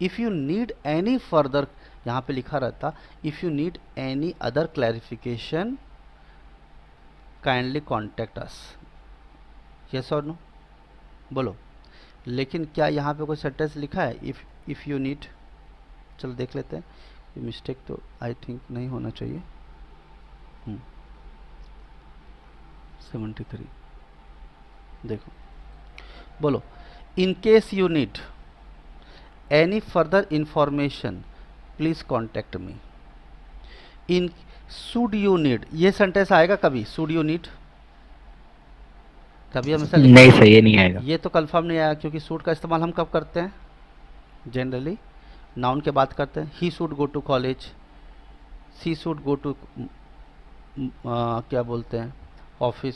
If you need any further, यहाँ पे लिखा रहता if you need any other clarification kindly contact us, yes और नो? बोलो। लेकिन क्या यहाँ पे कोई सेंटेंस लिखा है इफ़ यू नीड? चलो देख लेते हैं, ये मिस्टेक तो आई थिंक नहीं होना चाहिए। 73 देखो, बोलो। In case you need any further information please contact me. In should you need, ये सेंटेंस आएगा कभी? शुड यू नीड कभी हम ऐसा नहीं सर, ये नहीं आएगा। ये तो कंफर्म नहीं आया, क्योंकि शुड का इस्तेमाल हम कब करते हैं? जनरली नाउन के बात करते हैं। He should go to college, she should go to क्या बोलते हैं, ऑफिस।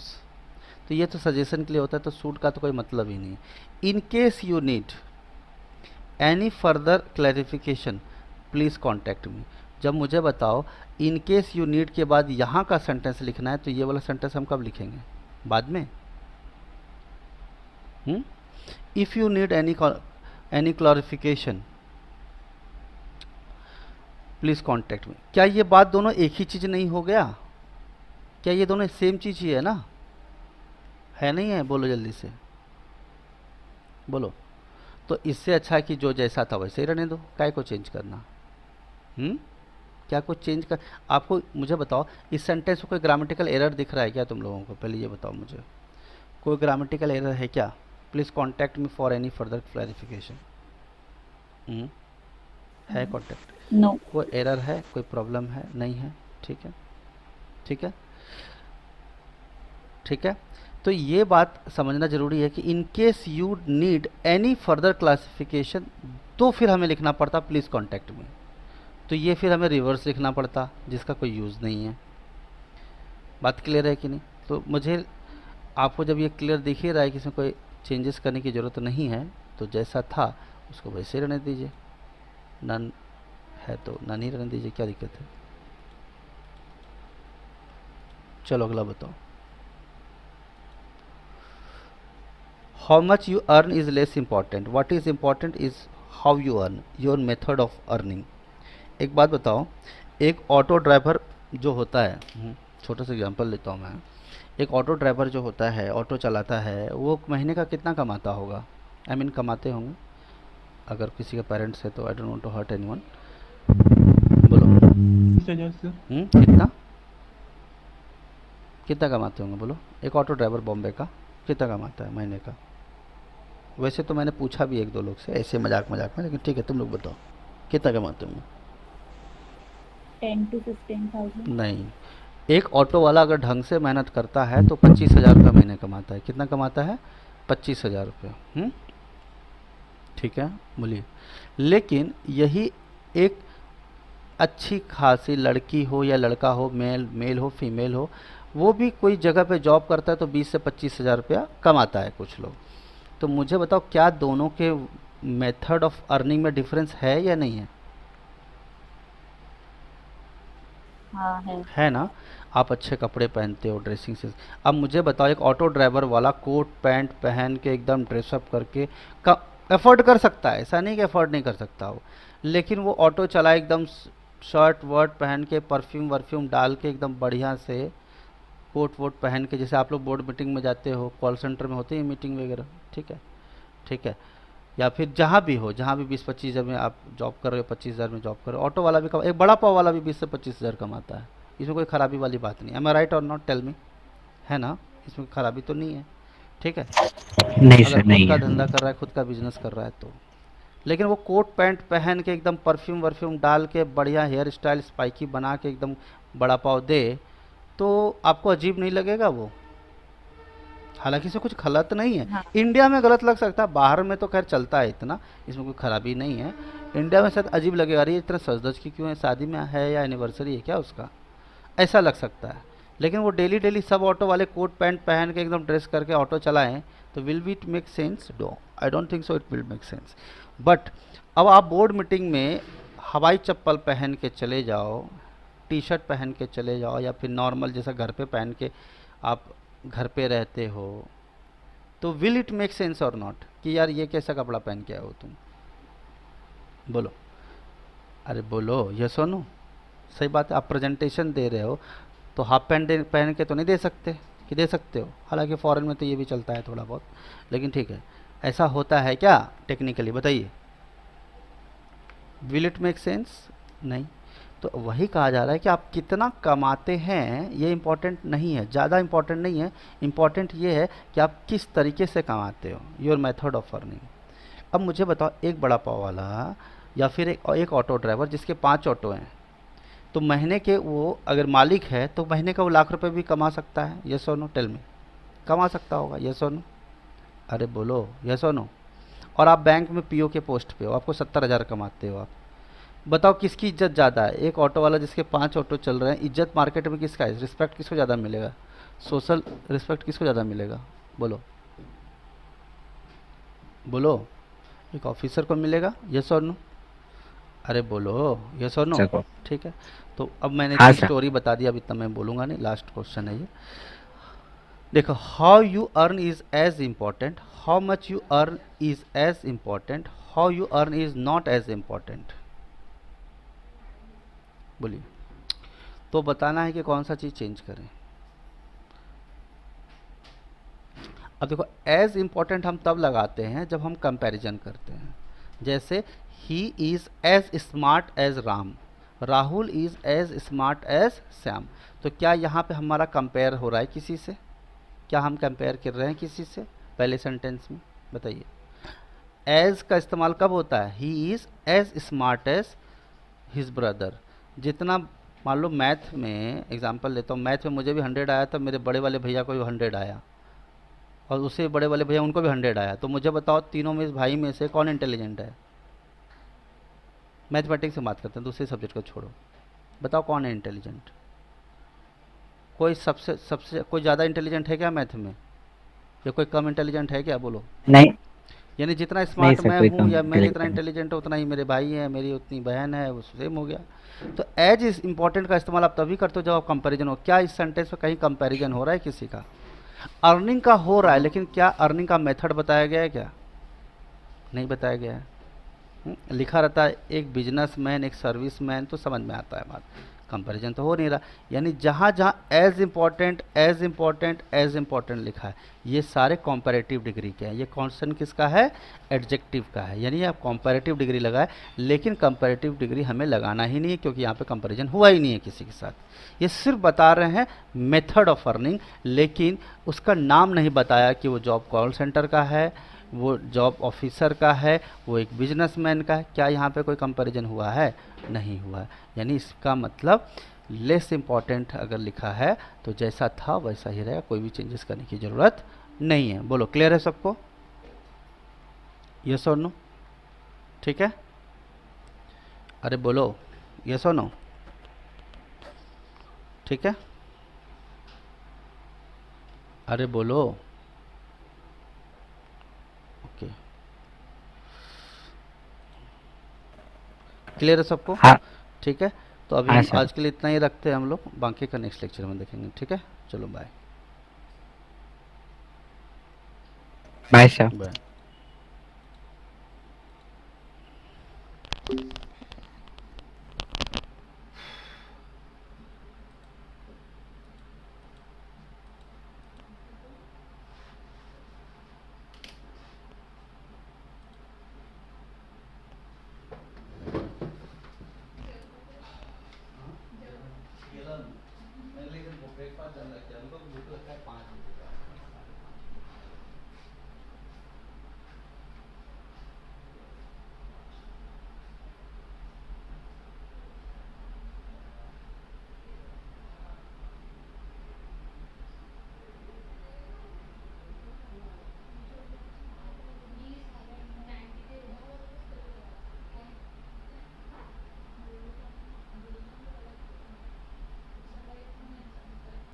तो ये तो सजेशन के लिए होता है, तो शुड का तो कोई मतलब ही नहीं। In case you need any further clarification please contact मी। जब मुझे बताओ इन केस यू नीड के बाद यहाँ का सेंटेंस लिखना है, तो ये वाला सेंटेंस हम कब लिखेंगे? बाद में। If you need any clarification please contact मी। क्या ये बात दोनों एक ही चीज़ नहीं हो गया? क्या ये दोनों सेम चीज़ ही है ना? है नहीं है? बोलो जल्दी से, बोलो। तो इससे अच्छा है कि जो जैसा था वैसे ही रहने दो, काय को चेंज करना? क्या कुछ चेंज कर, आपको मुझे बताओ, इस सेंटेंस में कोई ग्रामेटिकल एरर दिख रहा है क्या तुम लोगों को? पहले ये बताओ मुझे, कोई ग्रामेटिकल एरर है क्या? Please contact me for any further clarification. है कॉन्टैक्ट? नो। कोई एरर है, कोई प्रॉब्लम है? नहीं है? ठीक है, ठीक है, ठीक है। तो ये बात समझना जरूरी है कि in case you need any further classification, तो फिर हमें लिखना पड़ता प्लीज़ कॉन्टैक्ट मी। तो ये फिर हमें रिवर्स लिखना पड़ता, जिसका कोई यूज़ नहीं है। बात क्लियर है कि नहीं? तो मुझे आपको जब ये क्लियर दिख ही रहा है कि इसमें कोई चेंजेस करने की ज़रूरत नहीं है, तो जैसा था उसको वैसे ही रहने दीजिए। नन है तो नन ही रहने दीजिए, क्या दिक्कत है? चलो अगला बताओ। How much you earn is less important, what is important is how you earn, your method of earning. एक बात बताओ, एक ऑटो ड्राइवर जो होता है, छोटा सा एग्जांपल लेता हूँ मैं। एक ऑटो ड्राइवर जो होता है, ऑटो चलाता है, वो महीने का कितना कमाता होगा? आई मीन कमाते होंगे, अगर किसी का पेरेंट्स है तो I don't want to hurt anyone. बोलो 20,000 सर। कितना कितना कमाते होंगे? बोलो, एक ऑटो ड्राइवर बॉम्बे का कितना कमाता है महीने का? वैसे तो मैंने पूछा भी एक दो लोग से ऐसे मजाक मजाक में, लेकिन ठीक है, तुम लोग बताओ कितना कमाते होंगे? 10 to 15,000। नहीं, एक ऑटो वाला अगर ढंग से मेहनत करता है तो 25,000 रुपये महीने कमाता है। कितना कमाता है? 25,000 रुपये। ठीक है, बोलिए। लेकिन यही एक अच्छी खासी लड़की हो या लड़का हो, मेल हो फीमेल हो, वो भी कोई जगह पे जॉब करता है तो 20 से 25,000 रुपया कमाता है कुछ लोग। तो मुझे बताओ, क्या दोनों के मेथड ऑफ अर्निंग में डिफरेंस है या नहीं है? हाँ है ना? आप अच्छे कपड़े पहनते हो, ड्रेसिंग सेंस। अब मुझे बताओ, एक ऑटो ड्राइवर वाला कोट पैंट पहन के एकदम ड्रेसअप करके अफोर्ड कर सकता है, ऐसा नहीं कि अफोर्ड नहीं कर सकता हो, लेकिन वो ऑटो चलाए एकदम शर्ट वर्ट पहन के, परफ्यूम वर्फ्यूम डाल के, एकदम बढ़िया से कोट वोट पहन के, जैसे आप लोग बोर्ड मीटिंग में जाते हो, कॉल सेंटर में होती है मीटिंग वगैरह, ठीक है, ठीक है, या फिर जहाँ भी हो, जहाँ भी 20-25 हज़ार में आप जॉब कर रहे हो, 25,000 में जॉब कर रहे हो, ऑटो वाला भी एक बड़ा पाव वाला भी 20 से 25,000 कमाता है। इसमें कोई खराबी वाली बात नहीं है। एम आई राइट और नॉट? टेल मी, है ना? इसमें खराबी तो नहीं है, ठीक है, नहीं अगर सर, खुद नहीं का है। धंधा कर रहा है, खुद का बिजनेस कर रहा है तो। लेकिन वो कोट पैंट पहन के एकदम परफ्यूम वर्फ्यूम डाल के बढ़िया हेयर स्टाइल स्पाइकी बना के एकदम बड़ा पाव दे, तो आपको अजीब नहीं लगेगा वो? हालांकि इसमें कुछ गलत नहीं है। हाँ। इंडिया में गलत लग सकता है, बाहर में तो खैर चलता है इतना, इसमें कोई खराबी नहीं है। इंडिया में शायद अजीब लगेगा, अरे ये इतना सज धज की क्यों है, शादी में है या एनिवर्सरी है क्या उसका, ऐसा लग सकता है। लेकिन वो डेली डेली सब ऑटो वाले कोट पैंट पहन के एकदम ड्रेस करके ऑटो चलाएं, तो will be it make sense? Do, I don't think so it will make sense. But अब आप बोर्ड मीटिंग में हवाई चप्पल पहन के चले जाओ, टी शर्ट पहन के चले जाओ, या फिर नॉर्मल जैसा घर पे पहन के आप घर पे रहते हो, तो विल इट मेक सेंस और नॉट कि यार ये कैसा कपड़ा पहन के आए हो तुम? बोलो, अरे बोलो, ये सुनो, सही बात है। आप प्रेजेंटेशन दे रहे हो तो हाफ पैंट पहन के तो नहीं दे सकते, कि दे सकते हो? हालांकि फॉरेन में तो ये भी चलता है थोड़ा बहुत, लेकिन ठीक है, ऐसा होता है क्या टेक्निकली? बताइए, विल इट मेक सेंस? नहीं। तो वही कहा जा रहा है कि आप कितना कमाते हैं ये इम्पोर्टेंट नहीं है, ज़्यादा इम्पोर्टेंट नहीं है। इम्पोर्टेंट ये है कि आप किस तरीके से कमाते हो, योर मेथड ऑफ अर्निंग। अब मुझे बताओ, एक बड़ा पाव वाला या फिर एक ऑटो ड्राइवर जिसके 5 ऑटो हैं, तो महीने के वो अगर मालिक है तो महीने का वो लाख रुपए भी कमा सकता है? यस और नो? टेल मी, कमा सकता होगा? यस और नो? अरे बोलो, यस और नो? और आप बैंक में पीओ के पोस्ट पे हो, आपको 70,000 कमाते हो आप। बताओ किसकी इज्जत ज़्यादा है? एक ऑटो वाला जिसके 5 ऑटो चल रहे हैं, इज्जत मार्केट में किसका है? रिस्पेक्ट किसको ज़्यादा मिलेगा? सोशल रिस्पेक्ट किसको ज़्यादा मिलेगा? बोलो बोलो, एक ऑफिसर को मिलेगा? यस और नो? अरे बोलो, यस और नो? सर। ठीक है, तो अब मैंने हाँ इतनी सर। स्टोरी बता दी, अब इतना मैं बोलूँगा नहीं, लास्ट क्वेश्चन है ये। देखो, how you earn is as important, how much you earn is as important, how you earn is not as important. बोलिए, तो बताना है कि कौन सा चीज़ चेंज करें। अब देखो, एज इम्पॉर्टेंट हम तब लगाते हैं जब हम कंपैरिजन करते हैं। जैसे he is as smart as Ram, Rahul is as smart as Shyam. तो क्या यहाँ पे हमारा कंपेयर हो रहा है किसी से? क्या हम कंपेयर कर रहे हैं किसी से पहले सेंटेंस में? बताइए। एज का इस्तेमाल कब होता है? He is as smart as his brother. जितना, मान लो मैथ में एग्जांपल लेता हूँ, मैथ में मुझे भी 100 आया था, मेरे बड़े वाले भैया को भी 100 आया, और उससे बड़े वाले भैया उनको भी 100 आया, तो मुझे बताओ तीनों में, इस भाई में से कौन इंटेलिजेंट है? मैथमेटिक्स से बात करते हैं, दूसरे सब्जेक्ट को छोड़ो, बताओ कौन है इंटेलिजेंट? कोई सबसे सबसे कोई ज़्यादा इंटेलिजेंट है क्या मैथ में, या कोई कम इंटेलिजेंट है क्या? बोलो। नहीं। यानी जितना नहीं स्मार्ट सर, मैं कोई हूँ कम या मैं जितना इंटेलिजेंट नहीं। इंटेलिजेंट हूँ, उतना ही मेरे भाई हैं, मेरी उतनी बहन है, वो सेम हो गया। तो एज इज इंपॉर्टेंट का इस्तेमाल आप तभी करते हो जब आप कंपैरिजन हो। क्या इस सेंटेंस में कहीं कंपैरिजन हो रहा है किसी का? अर्निंग का हो रहा है, लेकिन क्या अर्निंग का मेथड बताया गया है क्या? नहीं बताया गया है। लिखा रहता है एक बिजनेसमैन, एक सर्विसमैन, तो समझ में आता है बात। कंपैरिजन तो हो नहीं रहा। यानी जहाँ जहाँ as important as important as important लिखा है, ये सारे कॉम्पैरेटिव डिग्री के हैं। ये कॉन्स्टेंट किसका है? एडजेक्टिव का है। यानी आप कॉम्पैरेटिव डिग्री लगाए, लेकिन कंपैरेटिव डिग्री हमें लगाना ही नहीं है, क्योंकि यहाँ पे कंपैरिजन हुआ ही नहीं है किसी के साथ। ये सिर्फ बता रहे हैं मेथड ऑफ अर्निंग, लेकिन उसका नाम नहीं बताया कि वो जॉब कॉल सेंटर का है, वो जॉब ऑफिसर का है, वो एक बिजनेसमैन का है। क्या यहाँ पे कोई कंपैरिजन हुआ है? नहीं हुआ है। यानी इसका मतलब लेस इम्पॉर्टेंट अगर लिखा है तो जैसा था वैसा ही रहेगा, कोई भी चेंजेस करने की ज़रूरत नहीं है। बोलो, क्लियर है सबको? यस और नो? ठीक है, अरे बोलो यस और नो? ठीक है, अरे बोलो। ओके, क्लियर है सबको? हाँ। ठीक है, तो अभी हाँ हम सर। आज के लिए इतना ही रखते हैं हम लोग, बाकी का नेक्स्ट लेक्चर में देखेंगे। ठीक है, चलो बाय। Bye sir. बाय। लेकिन ब्रेकफास्ट चल रहा है, भूख लगता है 5 बजे।